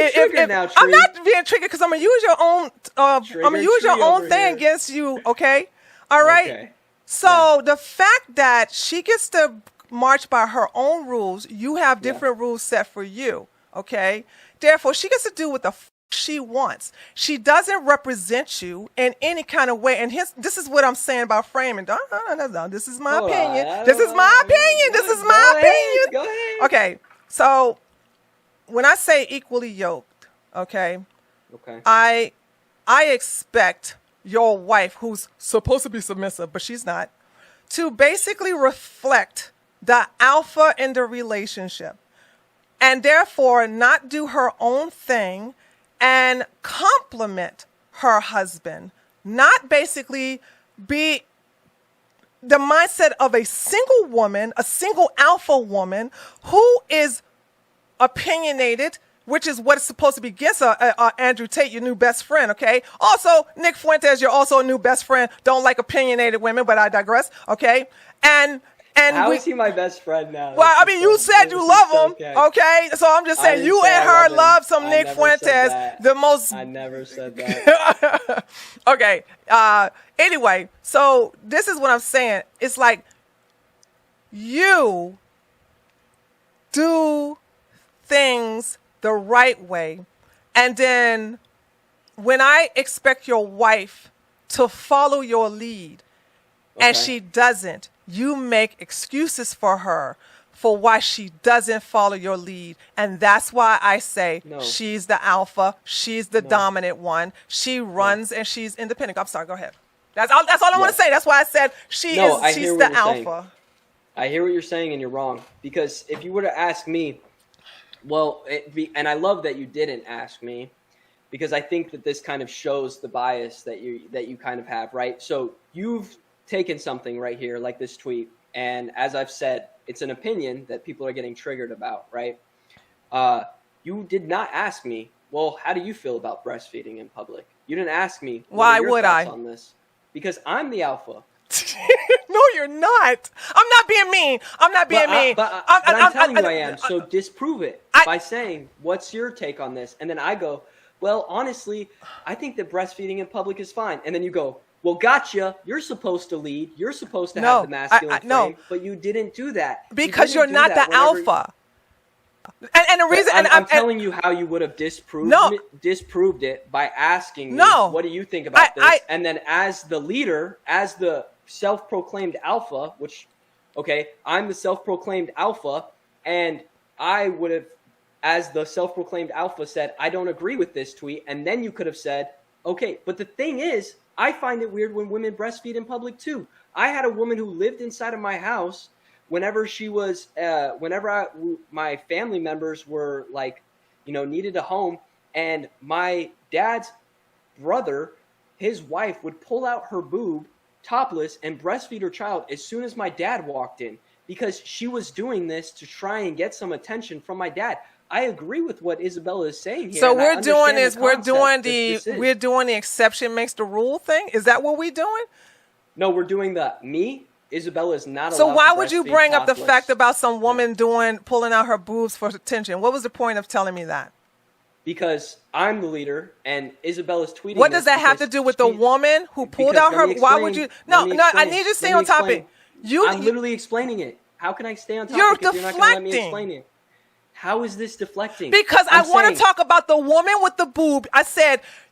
I'm not being triggered because I'm gonna use your own. I'm gonna use your own thing against you. Okay. All right. Okay. So the fact that she gets to march by her own rules, you have different rules set for you. Okay. Therefore, she gets to do what the she wants. She doesn't represent you in any kind of way. And this is what I'm saying about framing. This is my opinion. This is my opinion. This is my opinion. Go ahead. Okay. So when I say equally yoked, okay, I expect your wife, who's supposed to be submissive, but she's not, to basically reflect the alpha in the relationship and therefore not do her own thing and compliment her husband, not basically be the mindset of a single woman, a single alpha woman who is opinionated, which is what it's supposed to be against Andrew Tate, your new best friend, okay? Also, Nick Fuentes, you're also a new best friend. Don't like opinionated women, but I digress, okay? And how is he my best friend now? Well, I mean, you said you love him, okay? So I'm just saying, you and her love some Nick Fuentes, the most... I never said that. Okay. Anyway, so this is what I'm saying. It's like you do things the right way, and then when I expect your wife to follow your lead, and she doesn't, you make excuses for her for why she doesn't follow your lead. And that's why I say she's the alpha. She's the dominant one. She runs and she's independent. I'm sorry. Go ahead. That's all I want to say. That's why I said she's the alpha. I hear what you're saying, and you're wrong. Because if you were to ask me, and I love that you didn't ask me, because I think that this kind of shows the bias that you kind of have, right? So you've taken something right here, like this tweet, and as I've said, it's an opinion that people are getting triggered about, right? You did not ask me, well, how do you feel about breastfeeding in public? You didn't ask me, why would I? On this? Because I'm the alpha. No, you're not. I'm not being mean. I'm not being mean. But I'm telling you I am. So disprove it by saying, what's your take on this? And then I go, well, honestly, I think that breastfeeding in public is fine. And then you go, well, gotcha. You're supposed to lead. You're supposed to have the masculine frame, but you didn't do that. Because you're not the alpha. And the reason, I'm telling you how you would have disproved it by asking me, what do you think about this? And then as the leader, as the self-proclaimed alpha, I'm the self-proclaimed alpha, and I would have, as the self-proclaimed alpha, said, I don't agree with this tweet, and then you could have said, okay, but the thing is, I find it weird when women breastfeed in public too. I had a woman who lived inside of my house whenever she was, my family members were like, needed a home, and my dad's brother, his wife would pull out her boob topless and breastfeed her child as soon as my dad walked in, because she was doing this to try and get some attention from my dad. I agree with what Isabella is saying here. So we're doing the exception makes the rule thing. Is that what we're doing? No, we're doing Isabella is not allowed. So why would you bring up the fact about some woman pulling out her boobs for attention? What was the point of telling me that? Because I'm the leader, and Isabella's tweeting. What does that have to do with the woman who pulled out her? Why would you? No, I need you to stay on topic. I'm literally explaining it. How can I stay on topic? You're if you're not going to let me explain it? How is this deflecting? Because I want to talk about the woman with the boob.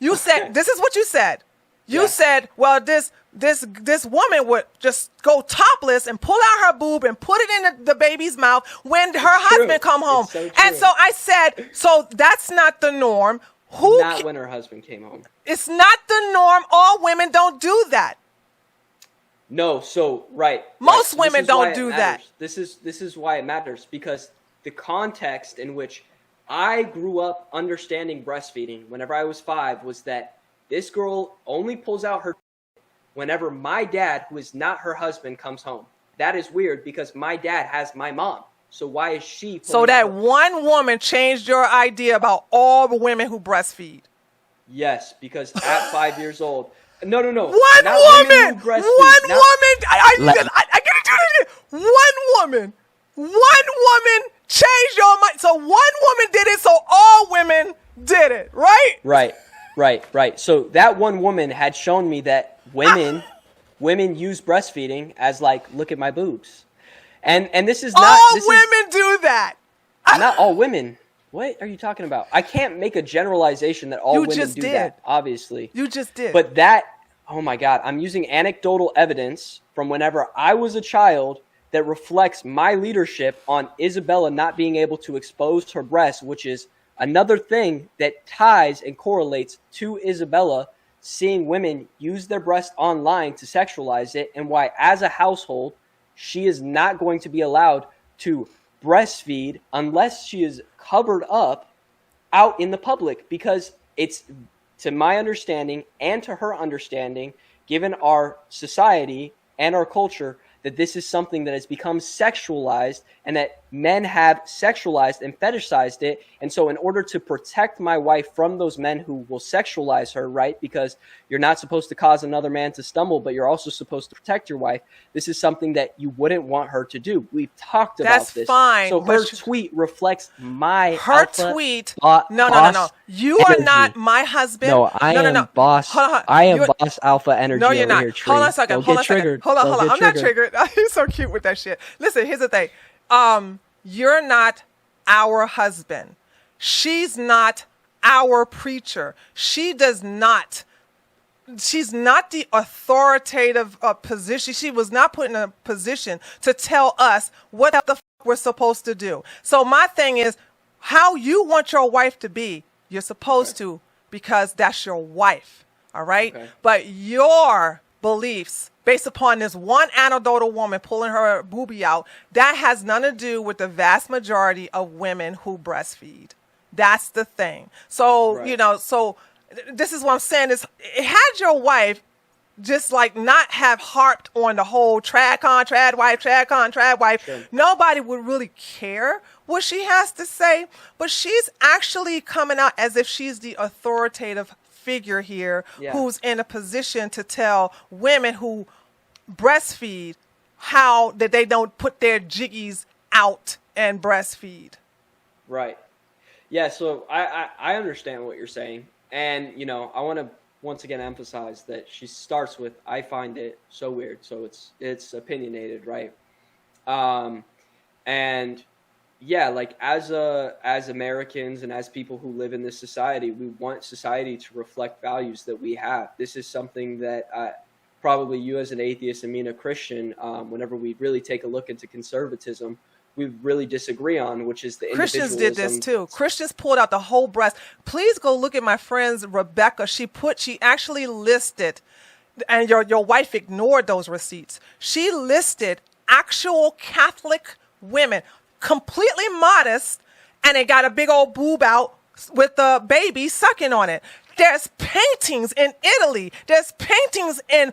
You said, this is what you said. You said, well, this woman would just go topless and pull out her boob and put it in the baby's mouth when her husband come home. And so I said, so that's not the norm. Not when her husband came home. It's not the norm. All women don't do that. No, so right. Most women don't do that. This is why it matters, because the context in which I grew up understanding breastfeeding whenever I was 5 was that this girl only pulls out her whenever my dad, who is not her husband, comes home. That is weird because my dad has my mom. So why is she? So that one woman changed your idea about all the women who breastfeed? Yes, because at 5 years old. No. One woman. I get it. One woman changed your mind. So one woman did it, so all women did it, right? Right. So that one woman had shown me that women use breastfeeding as like, look at my boobs. And this is not all women do that. Not all women. What are you talking about? I can't make a generalization that all women do that, obviously. You just did. But that, oh my God, I'm using anecdotal evidence from whenever I was a child that reflects my leadership on Isabella not being able to expose her breasts, which is another thing that ties and correlates to Isabella seeing women use their breast online to sexualize it, and why, as a household, she is not going to be allowed to breastfeed unless she is covered up out in the public, because it's, to my understanding and to her understanding, given our society and our culture, that this is something that has become sexualized and that men have sexualized and fetishized it. And so in order to protect my wife from those men who will sexualize her, right, because you're not supposed to cause another man to stumble, but you're also supposed to protect your wife, this is something that you wouldn't want her to do. We've talked about this. That's fine. So her tweet reflects my tweet. No. You are not my husband. No, I am boss. I am boss alpha energy. No, you're not. Here, hold on a second. Hold on. I'm not triggered. He's so cute with that shit. Listen, here's the thing. You're not our husband. She's not our preacher. She's not the authoritative position. She was not put in a position to tell us what the we're supposed to do. So my thing is, how you want your wife to be, you're supposed to, because that's your wife. All right. Okay. But your beliefs based upon this one anecdotal woman pulling her boobie out, that has nothing to do with the vast majority of women who breastfeed. That's the thing. So, right. So this is what I'm saying is, had your wife just like not have harped on the whole trad wife, sure, nobody would really care what she has to say, but she's actually coming out as if she's the authoritative figure here, who's in a position to tell women who breastfeed how that they don't put their jiggies out and breastfeed. Right. Yeah, so I understand what you're saying. And, I want to once again emphasize that she starts with, I find it so weird. So it's opinionated, right? And yeah, like as Americans and as people who live in this society, we want society to reflect values that we have. This is something that probably you as an atheist and me and a Christian, whenever we really take a look into conservatism, we really disagree on, which is the Christians did this too. Christians pulled out the whole breast. Please go look at my friend's Rebecca. She actually listed, and your wife ignored those receipts. She listed actual Catholic women, completely modest, and they got a big old boob out with the baby sucking on it. There's paintings in Italy. There's paintings in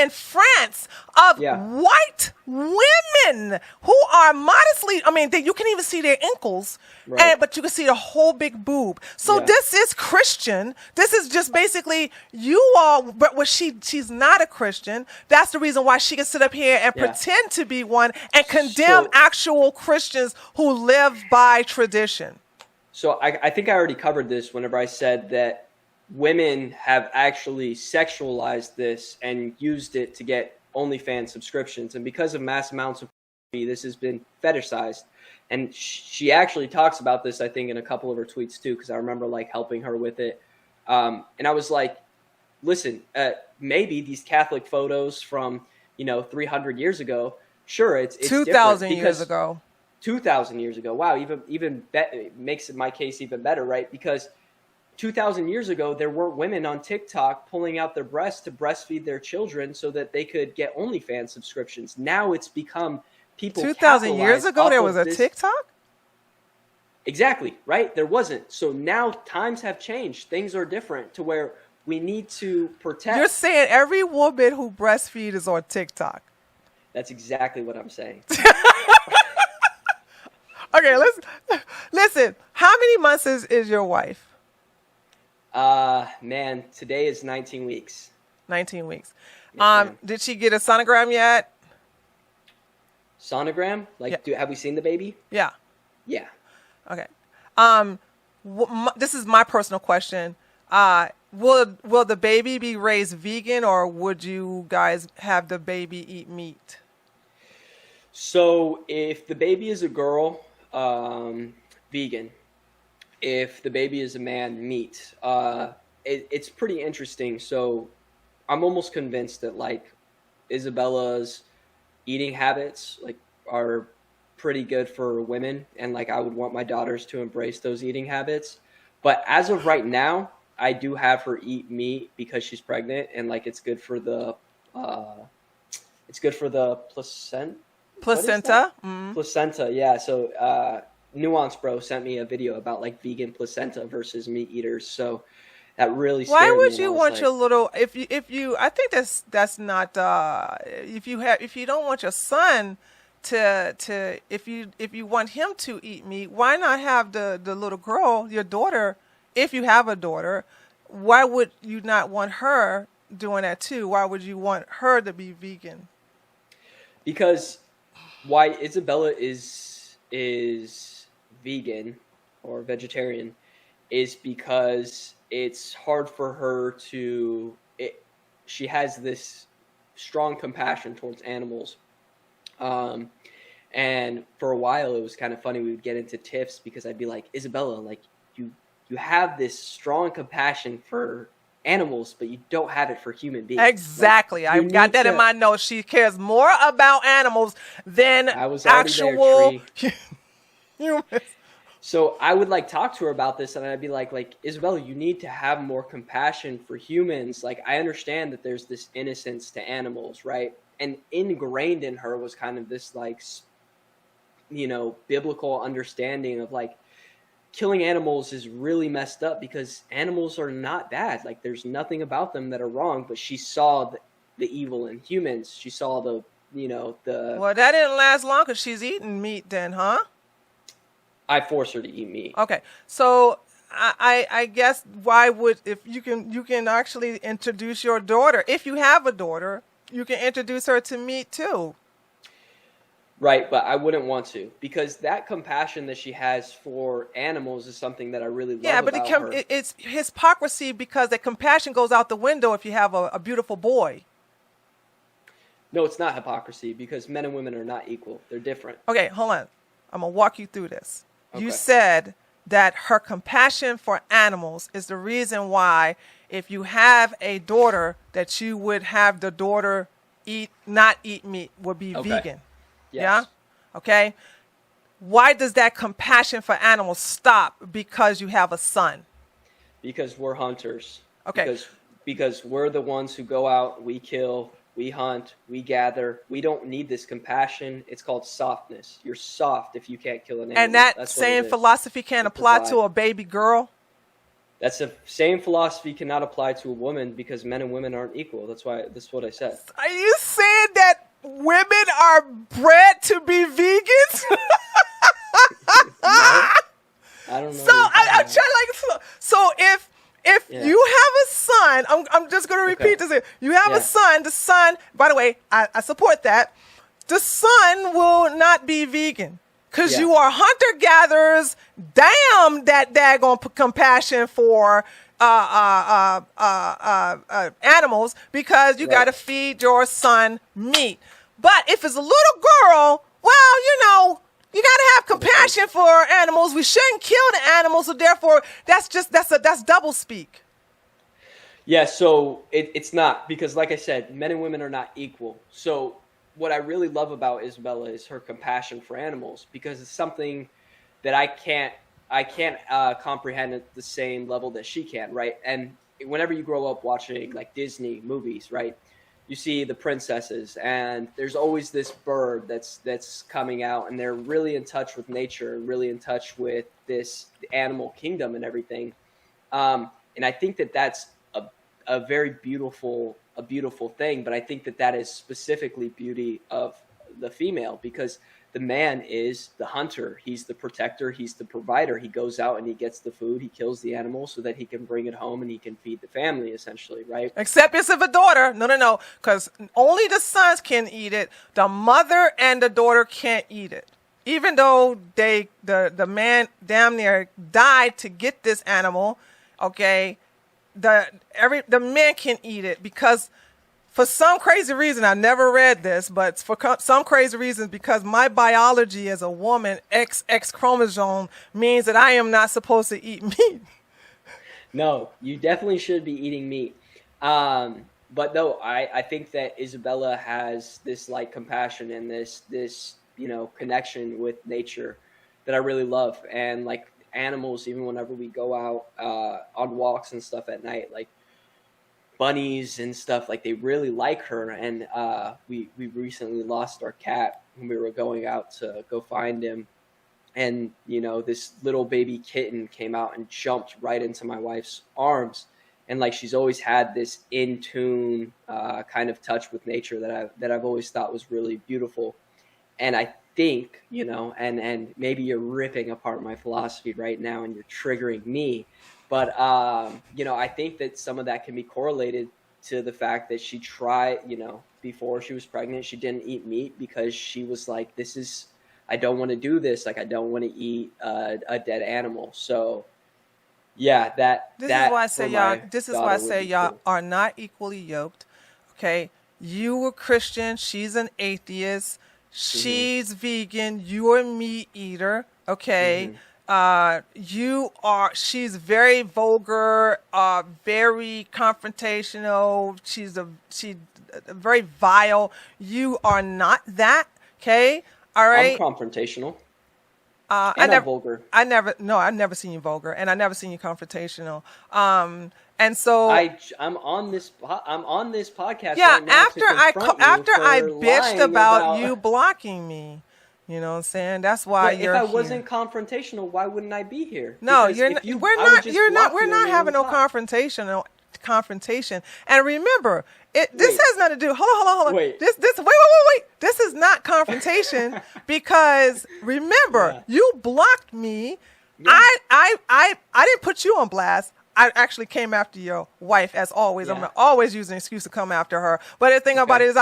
France of white women who are modestly, I mean, you can even see their ankles, right. But you can see the whole big boob. So this is Christian. This is just basically you all, but she's not a Christian. That's the reason why she can sit up here and pretend to be one and condemn actual Christians who live by tradition. So I think I already covered this whenever I said that women have actually sexualized this and used it to get OnlyFans subscriptions. And because of mass amounts of this has been fetishized. And she actually talks about this, I think, in a couple of her tweets too, because I remember like helping her with it. And I was like, listen, maybe these Catholic photos from, 300 years ago, sure, it's 2,000 years ago. 2,000 years ago. Wow, even it makes my case even better, right? Because 2,000 years ago, there weren't women on TikTok pulling out their breasts to breastfeed their children so that they could get OnlyFans subscriptions. Now it's become people. 2,000 years ago, there was a TikTok? Exactly, right? There wasn't. So now times have changed. Things are different to where we need to protect. You're saying every woman who breastfeeds is on TikTok. That's exactly what I'm saying. Okay, listen. How many months is your wife? Man, today is 19 weeks. 19 weeks. Yes, did she get a sonogram yet? Sonogram? Have we seen the baby? Yeah. Yeah. Okay. This is my personal question. Will the baby be raised vegan, or would you guys have the baby eat meat? So if the baby is a girl, vegan. If the baby is a man, meat. It's pretty interesting. So I'm almost convinced that like Isabella's eating habits are pretty good for women, and like I would want my daughters to embrace those eating habits. But as of right now, I do have her eat meat because she's pregnant, and like it's good for the placenta. Placenta. Mm-hmm. Placenta, yeah. So Nuance Bro sent me a video about like vegan placenta versus meat eaters. So that really scared me. Why would you want your little if you I think that's not if you don't want your son to if you want him to eat meat, why not have the little girl, your daughter, if you have a daughter, why would you not want her doing that too? Why would you want her to be vegan? Because why Isabella is vegan or vegetarian is because it's hard for her she has this strong compassion towards animals. And for a while it was kind of funny. We would get into tiffs because I'd be like, Isabella, like you have this strong compassion for animals, but you don't have it for human beings. Exactly. Like, I've got that in my notes. She cares more about animals than actual humans. So I would like talk to her about this, and I'd be like, Isabella, you need to have more compassion for humans. Like, I understand that there's this innocence to animals, right? And ingrained in her was kind of this like, biblical understanding of like, killing animals is really messed up because animals are not bad. Like there's nothing about them that are wrong, but she saw the evil in humans. She saw the. Well, that didn't last long because she's eating meat then, huh? I force her to eat meat. Okay. So I guess why would, if you can actually introduce your daughter, if you have a daughter, you can introduce her to meat too. Right, but I wouldn't want to because that compassion that she has for animals is something that I really love. Yeah, but it's hypocrisy because the compassion goes out the window if you have a beautiful boy. No, it's not hypocrisy because men and women are not equal. They're different. Okay, hold on. I'm going to walk you through this. Okay. You said that her compassion for animals is the reason why if you have a daughter that you would have the daughter not eat meat, would be vegan. Yes. Yeah? Okay. Why does that compassion for animals stop because you have a son? Because we're hunters. Okay. Because we're the ones who go out, we kill, we hunt, we gather. We don't need this compassion. It's called softness. You're soft if you can't kill an animal. And that That's same philosophy can apply to a baby girl? That's the same philosophy cannot apply to a woman because men and women aren't equal. That's what I said. Are you saying that women are bred to be vegans? No, I don't know. So I'm trying so if you have a son, I'm just going to repeat this here. You have a son. The son, by the way, I support that. The son will not be vegan because you are hunter gatherers. Damn that daggone compassion for animals because you got to feed your son meat. But if it's a little girl, well, you got to have compassion for animals. We shouldn't kill the animals, so therefore that's double speak. Yeah, so it's not, because like I said, men and women are not equal. So what I really love about Isabella is her compassion for animals, because it's something that I can't comprehend at the same level that she can, right? And whenever you grow up watching like Disney movies, right, you see the princesses, and there's always this bird that's coming out, and they're really in touch with nature, really in touch with this animal kingdom and everything. And I think that that's a very beautiful thing, but I think that is specifically beauty of the female, because the man is the hunter, he's the protector, he's the provider. He goes out and he gets the food, he kills the animal so that he can bring it home and he can feed the family, essentially, right? Except it's if a daughter. No, because only the sons can eat it. The mother and the daughter can't eat it, even though the man damn near died to get this animal. Okay, the men can eat it because, for some crazy reason, I never read this, but for some crazy reasons, because my biology as a woman, X chromosome, means that I am not supposed to eat meat. No, you definitely should be eating meat. But no, I think that Isabella has this like compassion and this connection with nature that I really love. And like animals, even whenever we go out on walks and stuff at night, like bunnies and stuff, like they really like her. And we recently lost our cat when we were going out to go find him, and this little baby kitten came out and jumped right into my wife's arms, and like she's always had this in tune kind of touch with nature that I've always thought was really beautiful. And I think and maybe you're ripping apart my philosophy right now and you're triggering me. But, I think that some of that can be correlated to the fact that she tried, before she was pregnant, she didn't eat meat because she was like, I don't want to do this. Like, I don't want to eat a dead animal. So, yeah, This is why I say y'all are not equally yoked. Okay. You were Christian. She's an atheist. She's vegan. You're a meat eater. Okay. She's very vulgar, very confrontational. She's very vile. You are not that. Okay. All right. I'm confrontational. I'm vulgar. I've never seen you vulgar, and I've never seen you confrontational. And so I'm on this podcast. Yeah. Right now after I bitched about you about blocking me. You know what I'm saying? That's why if you're I here. wasn't confrontational, why wouldn't I be here? No, Because we're not having no confrontation. And remember, this has nothing to do. Hold on. Wait. Wait. This is not confrontation because remember, you blocked me. Yeah. I didn't put you on blast. I actually came after your wife, as always. Yeah. I'm always using an excuse to come after her. But the thing about it is,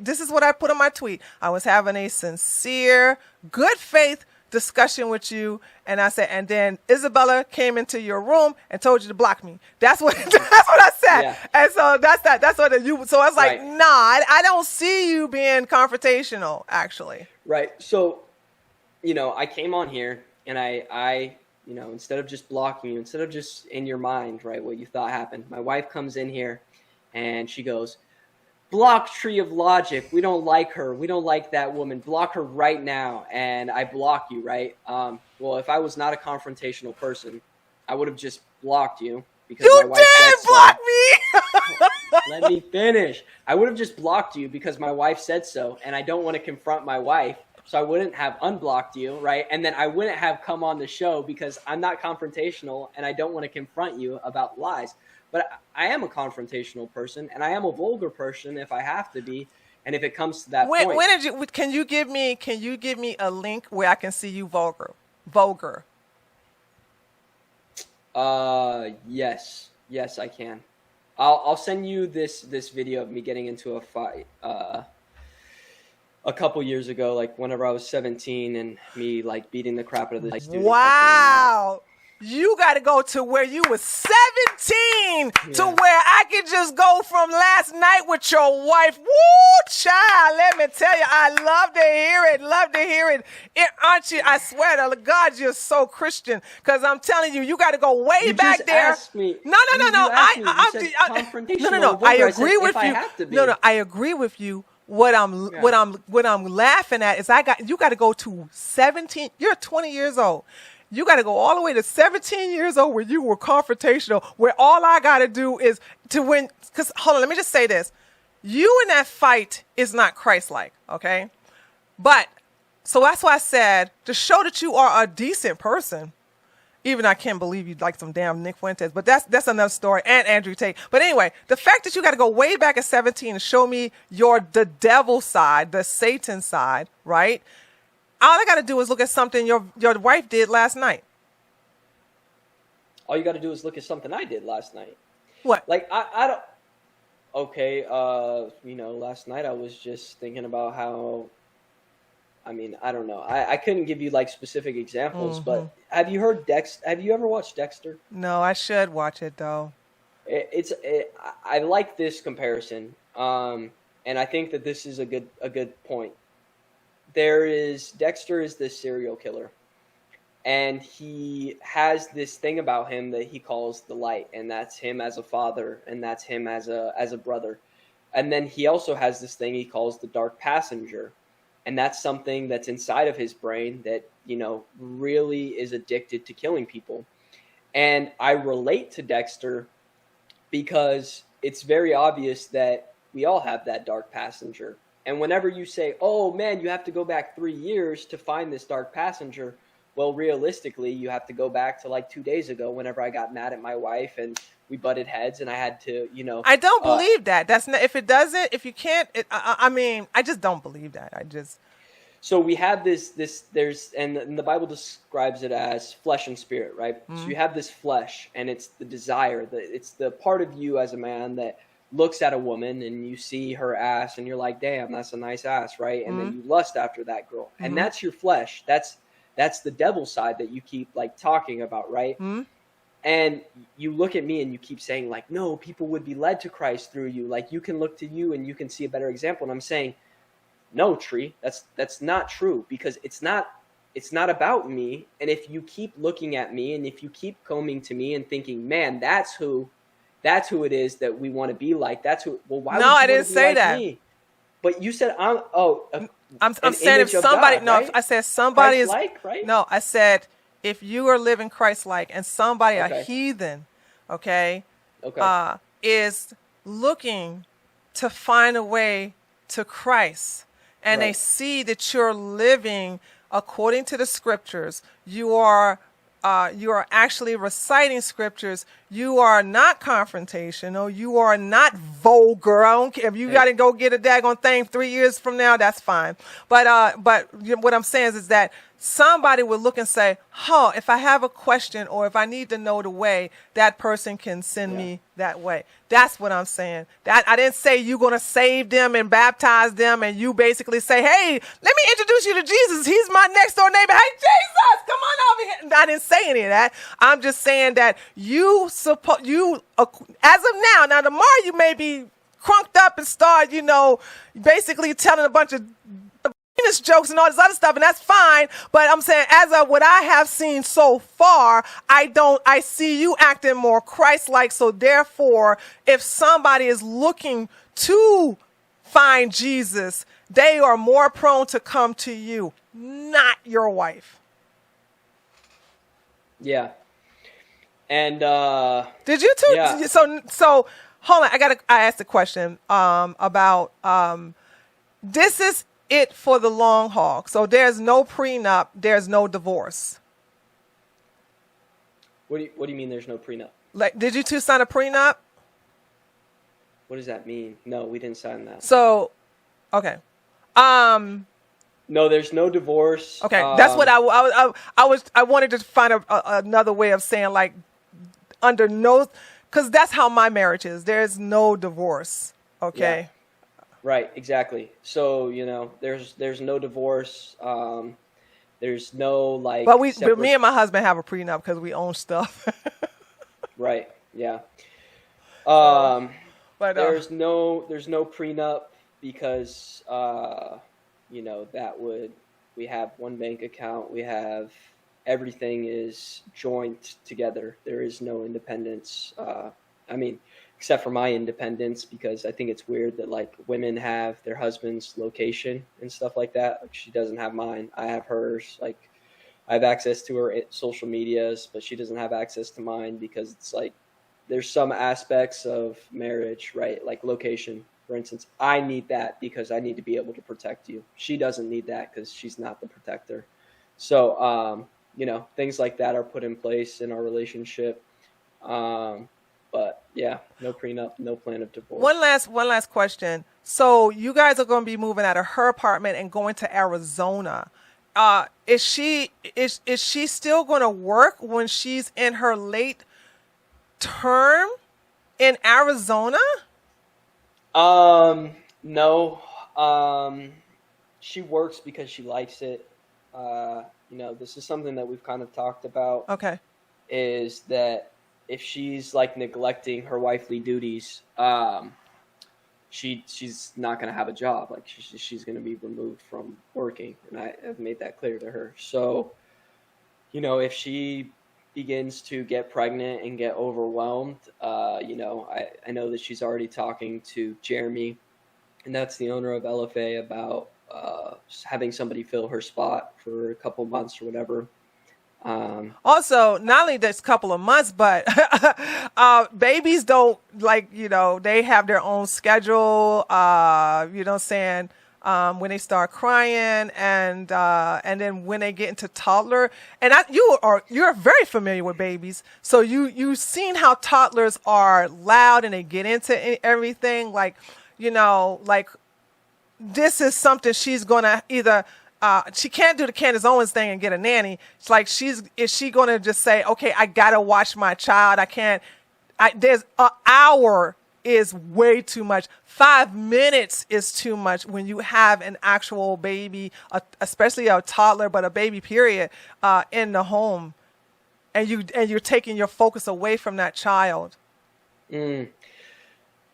this is what I put in my tweet. I was having a sincere, good faith discussion with you. And I said, and then Isabella came into your room and told you to block me. That's what I said. Yeah. And so that's what so I was like, right. Nah, I don't see you being confrontational, actually. Right. So, I came on here and I instead of just blocking you, instead of just in your mind, right, what you thought happened, my wife comes in here and she goes, block Tree of Logic. We don't like her. We don't like that woman. Block her right now. And I block you, right? Well, if I was not a confrontational person, I would have just blocked you. Because you did block me! Let me finish. I would have just blocked you because my wife said so, and I don't want to confront my wife, so I wouldn't have unblocked you, right? And then I wouldn't have come on the show because I'm not confrontational, and I don't want to confront you about lies. But I am a confrontational person, and I am a vulgar person if I have to be, and if it comes to that point. When did you? Can you give me a link where I can see you vulgar? Vulgar. Yes, I can. I'll send you this video of me getting into a fight a couple years ago, like whenever I was 17, and me like beating the crap out of this dude. Wow. You got to go to where you were 17 to where I could just go from last night with your wife. Woo, child, let me tell you, I love to hear it. Love to hear it. Aren't you? I swear to God, you're so Christian. Because I'm telling you, you got to go way back there. Asked me. No. No. I agree with you. No, I agree with you. What I'm laughing at is you got to go to 17. You're 20 years old. You got to go all the way to 17 years old where you were confrontational, where all I got to do is to win. Because, hold on, let me just say this. You in that fight is not Christ-like, okay? But, so that's why I said, to show that you are a decent person, even I can't believe you like some damn Nick Fuentes, but that's another story, and Andrew Tate. But anyway, the fact that you got to go way back at 17 and show me the devil side, the Satan side, right? All I got to do is look at something your wife did last night. All you got to do is look at something I did last night. What? Like, I don't... Okay, last night I was just thinking about how... I mean, I don't know. I couldn't give you, like, specific examples, but have you heard Have you ever watched Dexter? No, I should watch it, though. I like this comparison, and I think that this is a good point. Dexter is this serial killer, and he has this thing about him that he calls the light, and that's him as a father, and that's him as a brother. And then he also has this thing he calls the dark passenger, and that's something that's inside of his brain that, really is addicted to killing people. And I relate to Dexter because it's very obvious that we all have that dark passenger. And whenever you say, oh, man, you have to go back 3 years to find this dark passenger, well, realistically, you have to go back to like 2 days ago whenever I got mad at my wife and we butted heads and I had to, I don't believe that. That's not, if you can't, I just don't believe that. So we have and the Bible describes it as flesh and spirit, right? Mm-hmm. So you have this flesh, and it's the desire, it's the part of you as a man that looks at a woman and you see her ass and you're like, damn, that's a nice ass, right? And then you lust after that girl. And that's your flesh. That's the devil side that you keep like talking about, right? And you look at me and you keep saying like, no, people would be led to Christ through you. Like you can look to you and you can see a better example. And I'm saying, no, Tree, that's not true, because it's not about me. And if you keep looking at me and if you keep coming to me and thinking, man, that's who it is that we want to be like. That's who. Well, why? No, I didn't say like that. Me? But you said I'm saying if somebody. God, no, right? I said somebody Christ-like, is right. No, I said if you are living Christ-like and somebody a heathen, is looking to find a way to Christ, and they see that you're living according to the scriptures. You are actually reciting scriptures. You are not confrontational. You are not vulgar. I don't care if you got to go get a daggone thing 3 years from now. That's fine. But what I'm saying is that somebody would look and say, if I have a question or if I need to know the way, that person can send me that way. That's what I'm saying. That I didn't say you're going to save them and baptize them and you basically say, hey, let me introduce you to Jesus. He's my next door neighbor. Hey, Jesus, come on over here. I didn't say any of that. I'm just saying that as of now, tomorrow you may be crunked up and start, basically telling a bunch of penis jokes and all this other stuff, and that's fine. But I'm saying, as of what I have seen so far, I see you acting more Christ-like. So therefore, if somebody is looking to find Jesus, they are more prone to come to you, not your wife. Yeah. And did you too? Yeah. So hold on. I asked a question about this is it for the long haul. So there's no prenup, there's no divorce. What do you mean there's no prenup? Like, did you two sign a prenup? What does that mean? No, we didn't sign that. So, okay. No, there's no divorce. Okay, that's what I wanted to find another way of saying, like, under no, because that's how my marriage is. There's no divorce. Okay. Yeah. Right. Exactly. So there's no divorce. There's no like. But me and my husband have a prenup because we own stuff. Right. Yeah. But there's no prenup because we have one bank account. We have everything is joint together. There is no independence. Except for my independence, because I think it's weird that like women have their husband's location and stuff like that. Like she doesn't have mine. I have hers. Like I have access to her social medias, but she doesn't have access to mine because it's like there's some aspects of marriage, right? Like location, for instance. I need that because I need to be able to protect you. She doesn't need that because she's not the protector. So, things like that are put in place in our relationship. But yeah, no prenup, no plan of divorce. One last question. So you guys are going to be moving out of her apartment and going to Arizona. Is she still going to work when she's in her late term in Arizona? No. She works because she likes it. This is something that we've kind of talked about. Okay. Is that if she's like neglecting her wifely duties, she's not going to have a job. Like she's going to be removed from working, and I have made that clear to her. So, if she begins to get pregnant and get overwhelmed, I know that she's already talking to Jeremy, and that's the owner of LFA, about having somebody fill her spot for a couple months or whatever. Also, not only this couple of months, but babies don't they have their own schedule. When they start crying and then when they get into toddler, and you're very familiar with babies, so you've seen how toddlers are loud and they get into everything. This is something she's gonna either. She can't do the Candace Owens thing and get a nanny. It's like, is she going to just say, okay, I got to watch my child. There's an hour is way too much. 5 minutes is too much when you have an actual baby, especially a toddler, but a baby period, in the home. And you're taking your focus away from that child.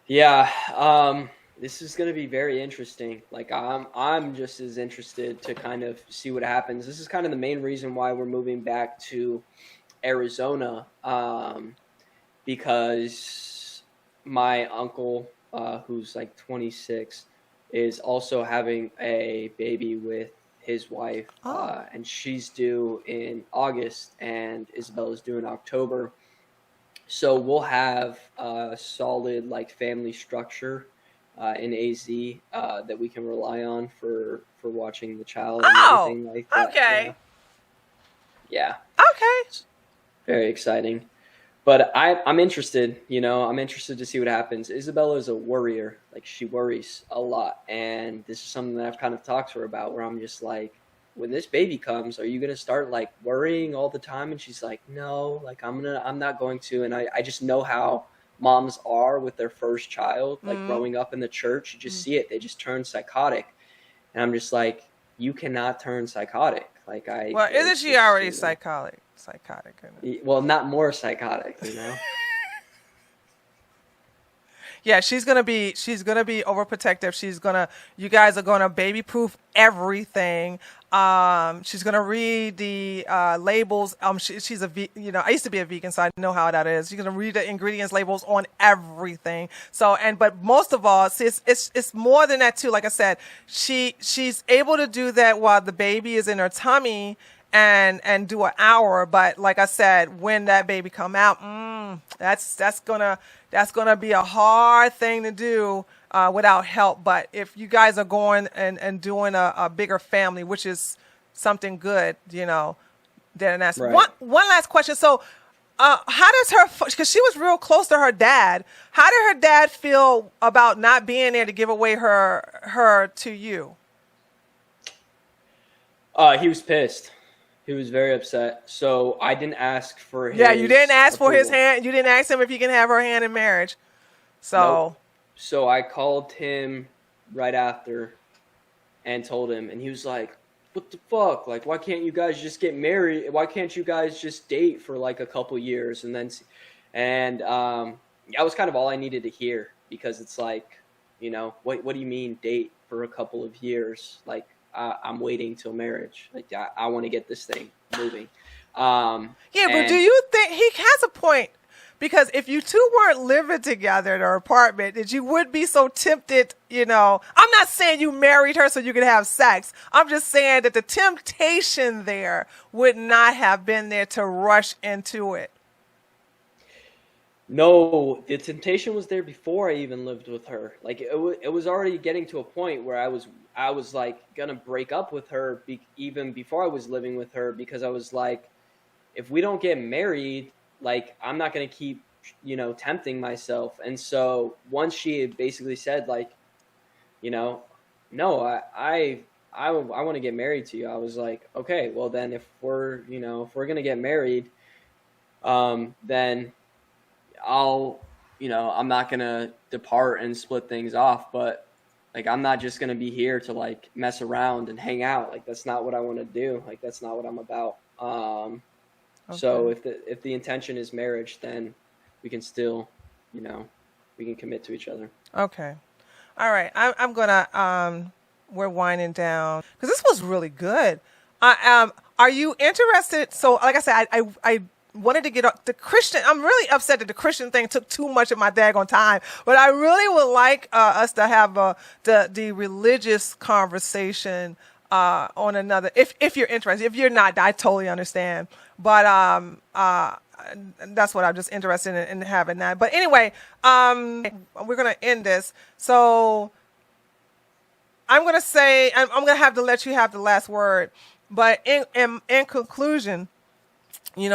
Yeah. This is going to be very interesting. Like I'm just as interested to kind of see what happens. This is kind of the main reason why we're moving back to Arizona, because my uncle, who's like 26, is also having a baby with his wife, and she's due in August, and Isabella's due in October. So we'll have a solid like family structure in AZ that we can rely on for watching the child and everything like that. Okay. Yeah. Okay. It's very exciting. But I'm interested, I'm interested to see what happens. Isabella is a worrier. Like, she worries a lot. And this is something that I've kind of talked to her about, where I'm just like, when this baby comes, are you going to start like worrying all the time? And she's like, no, like I'm not going to. And I just know how moms are with their first child, like growing up in the church. You just see it. They just turn psychotic. And I'm just like, you cannot turn psychotic. Like isn't she already psychotic? Well, not more psychotic, Yeah, she's gonna be overprotective. You guys are gonna baby proof everything. She's gonna read the labels. She's I used to be a vegan, so I know how that is. She's gonna read the ingredients labels on everything. But most of all, it's more than that too. Like I said, she's able to do that while the baby is in her tummy and do an hour. But like I said, when that baby come out, That's gonna be a hard thing to do without help. But if you guys are going and doing a bigger family, which is something good, then that's Right. one last question. So, how does because she was real close to her dad. How did her dad feel about not being there to give away her to you? He was pissed. He was very upset. So I didn't ask for his. Yeah, you didn't ask for his approval. hand. You didn't ask him if he can have her hand in marriage. So. Nope. So I called him right after and told him, and he was like, "What the fuck? Like, why can't you guys just get married? Why can't you guys just date for like a couple years?" And that was kind of all I needed to hear, because it's like, what do you mean date for a couple of years? Like, I'm waiting till marriage. Like, I want to get this thing moving. But do you think he has a point? Because if you two weren't living together in her apartment, that you would be so tempted, I'm not saying you married her so you could have sex. I'm just saying that the temptation there would not have been there to rush into it. No, the temptation was there before I even lived with her. Like, it was already getting to a point where I was like gonna break up with her even before I was living with her, because I was like, if we don't get married, like, I'm not going to keep, tempting myself. And so once she had basically said, like, no, I want to get married to you, I was like, okay, well then if we're going to get married, then I'm not going to depart and split things off. But like, I'm not just going to be here to like mess around and hang out. Like, that's not what I want to do. Like, that's not what I'm about. Okay. So if the intention is marriage, then we can still, we can commit to each other. Okay. All right. I'm gonna we're winding down because this was really good. Are you interested? So, like I said, I wanted to get the Christian. I'm really upset that the Christian thing took too much of my daggone time, but I really would like us to have the religious conversation on another. If you're interested, if you're not, I totally understand. But that's what I'm just interested in having that. But anyway, we're gonna end this. So I'm gonna say I'm gonna have to let you have the last word. But in conclusion,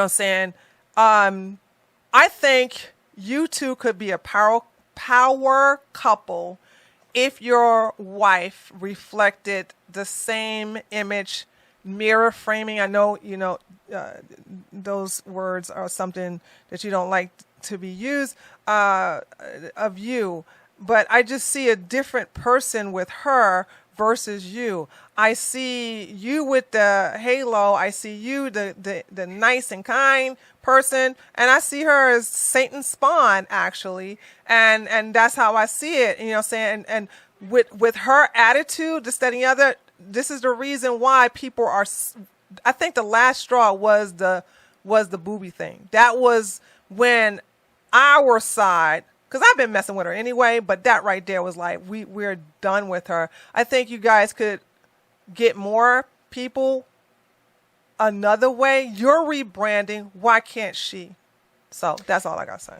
saying I think you two could be a power couple if your wife reflected the same image, mirror framing. I know, those words are something that you don't like to be used of you, but I just see a different person with her versus you. I see you with the halo. I see you, the nice and kind person, and I see her as Satan's spawn, actually, and that's how I see it. And with her attitude, this, that, and the other. This is the reason why people are. I think the last straw was the booby thing. That was when our side, because I've been messing with her anyway, but that right there was like, we're done with her. I think you guys could get more people another way. You're rebranding. Why can't she? So that's all I got to say.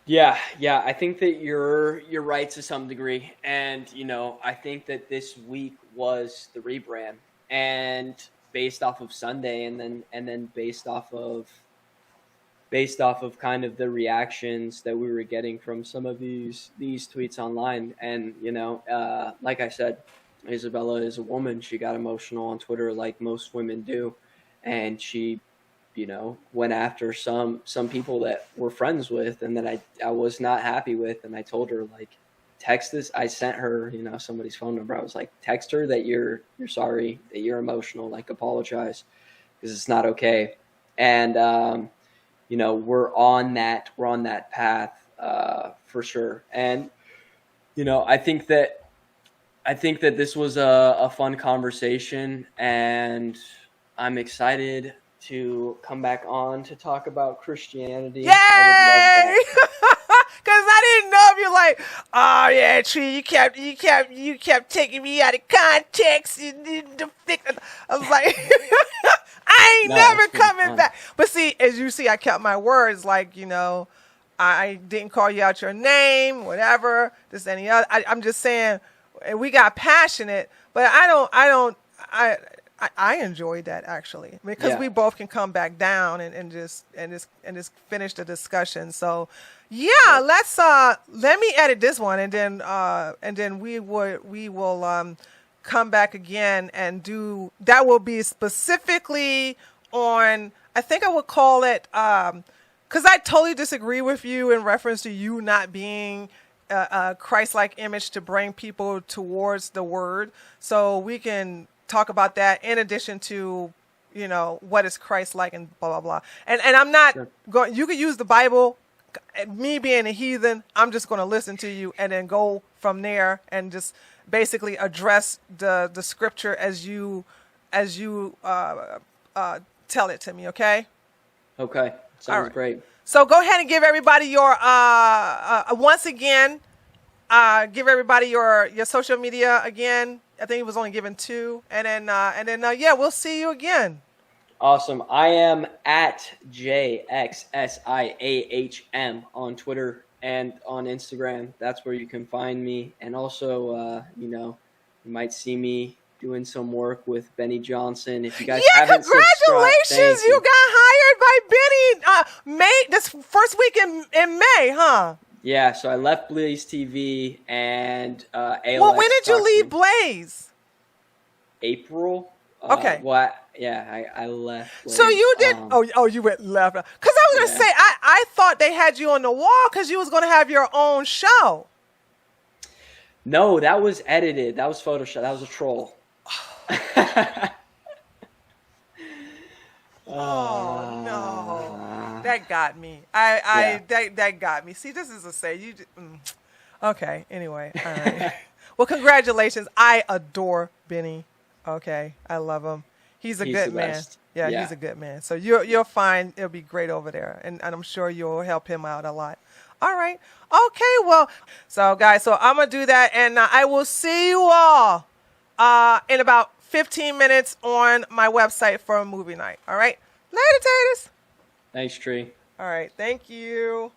Yeah. I think that you're right to some degree. And, I think that this week was the rebrand, and based off of Sunday, and then based off of kind of the reactions that we were getting from some of these tweets online. And, like I said, Isabella is a woman. She got emotional on Twitter like most women do. And she, went after some people that we're friends with and that I was not happy with. And I told her, like, text this. I sent her, somebody's phone number. I was like, text her that you're sorry, that you're emotional, like, apologize, because it's not okay. And, we're on that path for sure. And, I think that this was a fun conversation, and I'm excited to come back on to talk about Christianity. Yay! Because I didn't know if you're like, oh yeah, Tree, you kept taking me out of context. I was like, I ain't never coming back. But see, as you see, I kept my words. Like, I didn't call you out your name, whatever, this, any other. I'm just saying we got passionate, but I enjoyed that actually because we both can come back down and just finish the discussion. So let me edit this one and then we will come back again and do that. Will be specifically on, I think I would call it because I totally disagree with you in reference to you not being a Christ-like image to bring people towards the word. So we can talk about that in addition to, what is Christ-like and blah, blah, blah. And I'm not going, you could use the Bible, me being a heathen, I'm just going to listen to you and then go from there and just basically address the scripture as you tell it to me. Okay. Okay. Sounds great. So go ahead and give everybody your, once again, give everybody your social media again. I think it was only given 2. And then, we'll see you again. Awesome. I am at JXSIAHM on Twitter and on Instagram. That's where you can find me. And also, you might see me doing some work with Benny Johnson. If you guys haven't congratulations, you got hired by Benny. May this first week in May, huh? Yeah, so I left Blaze TV and ALX. Well, when did you leave Blaze? April. Okay. I left Blaze. So you did. You went left. Because I was gonna say I thought they had you on the wall because you was gonna have your own show. No, that was edited. That was Photoshop. That was a troll. Oh no, that got me. That got me. See, this is a say. Okay. Anyway, all right. Well, congratulations. I adore Benny. Okay, I love him. He's a good man. Best. Yeah, he's a good man. So you'll find it'll be great over there, and I'm sure you'll help him out a lot. All right. Okay. Well, so guys, so I'm gonna do that, and I will see you all in about 15 minutes on my website for a movie night. All right. Later, taters. Thanks, Tree. All right. Thank you.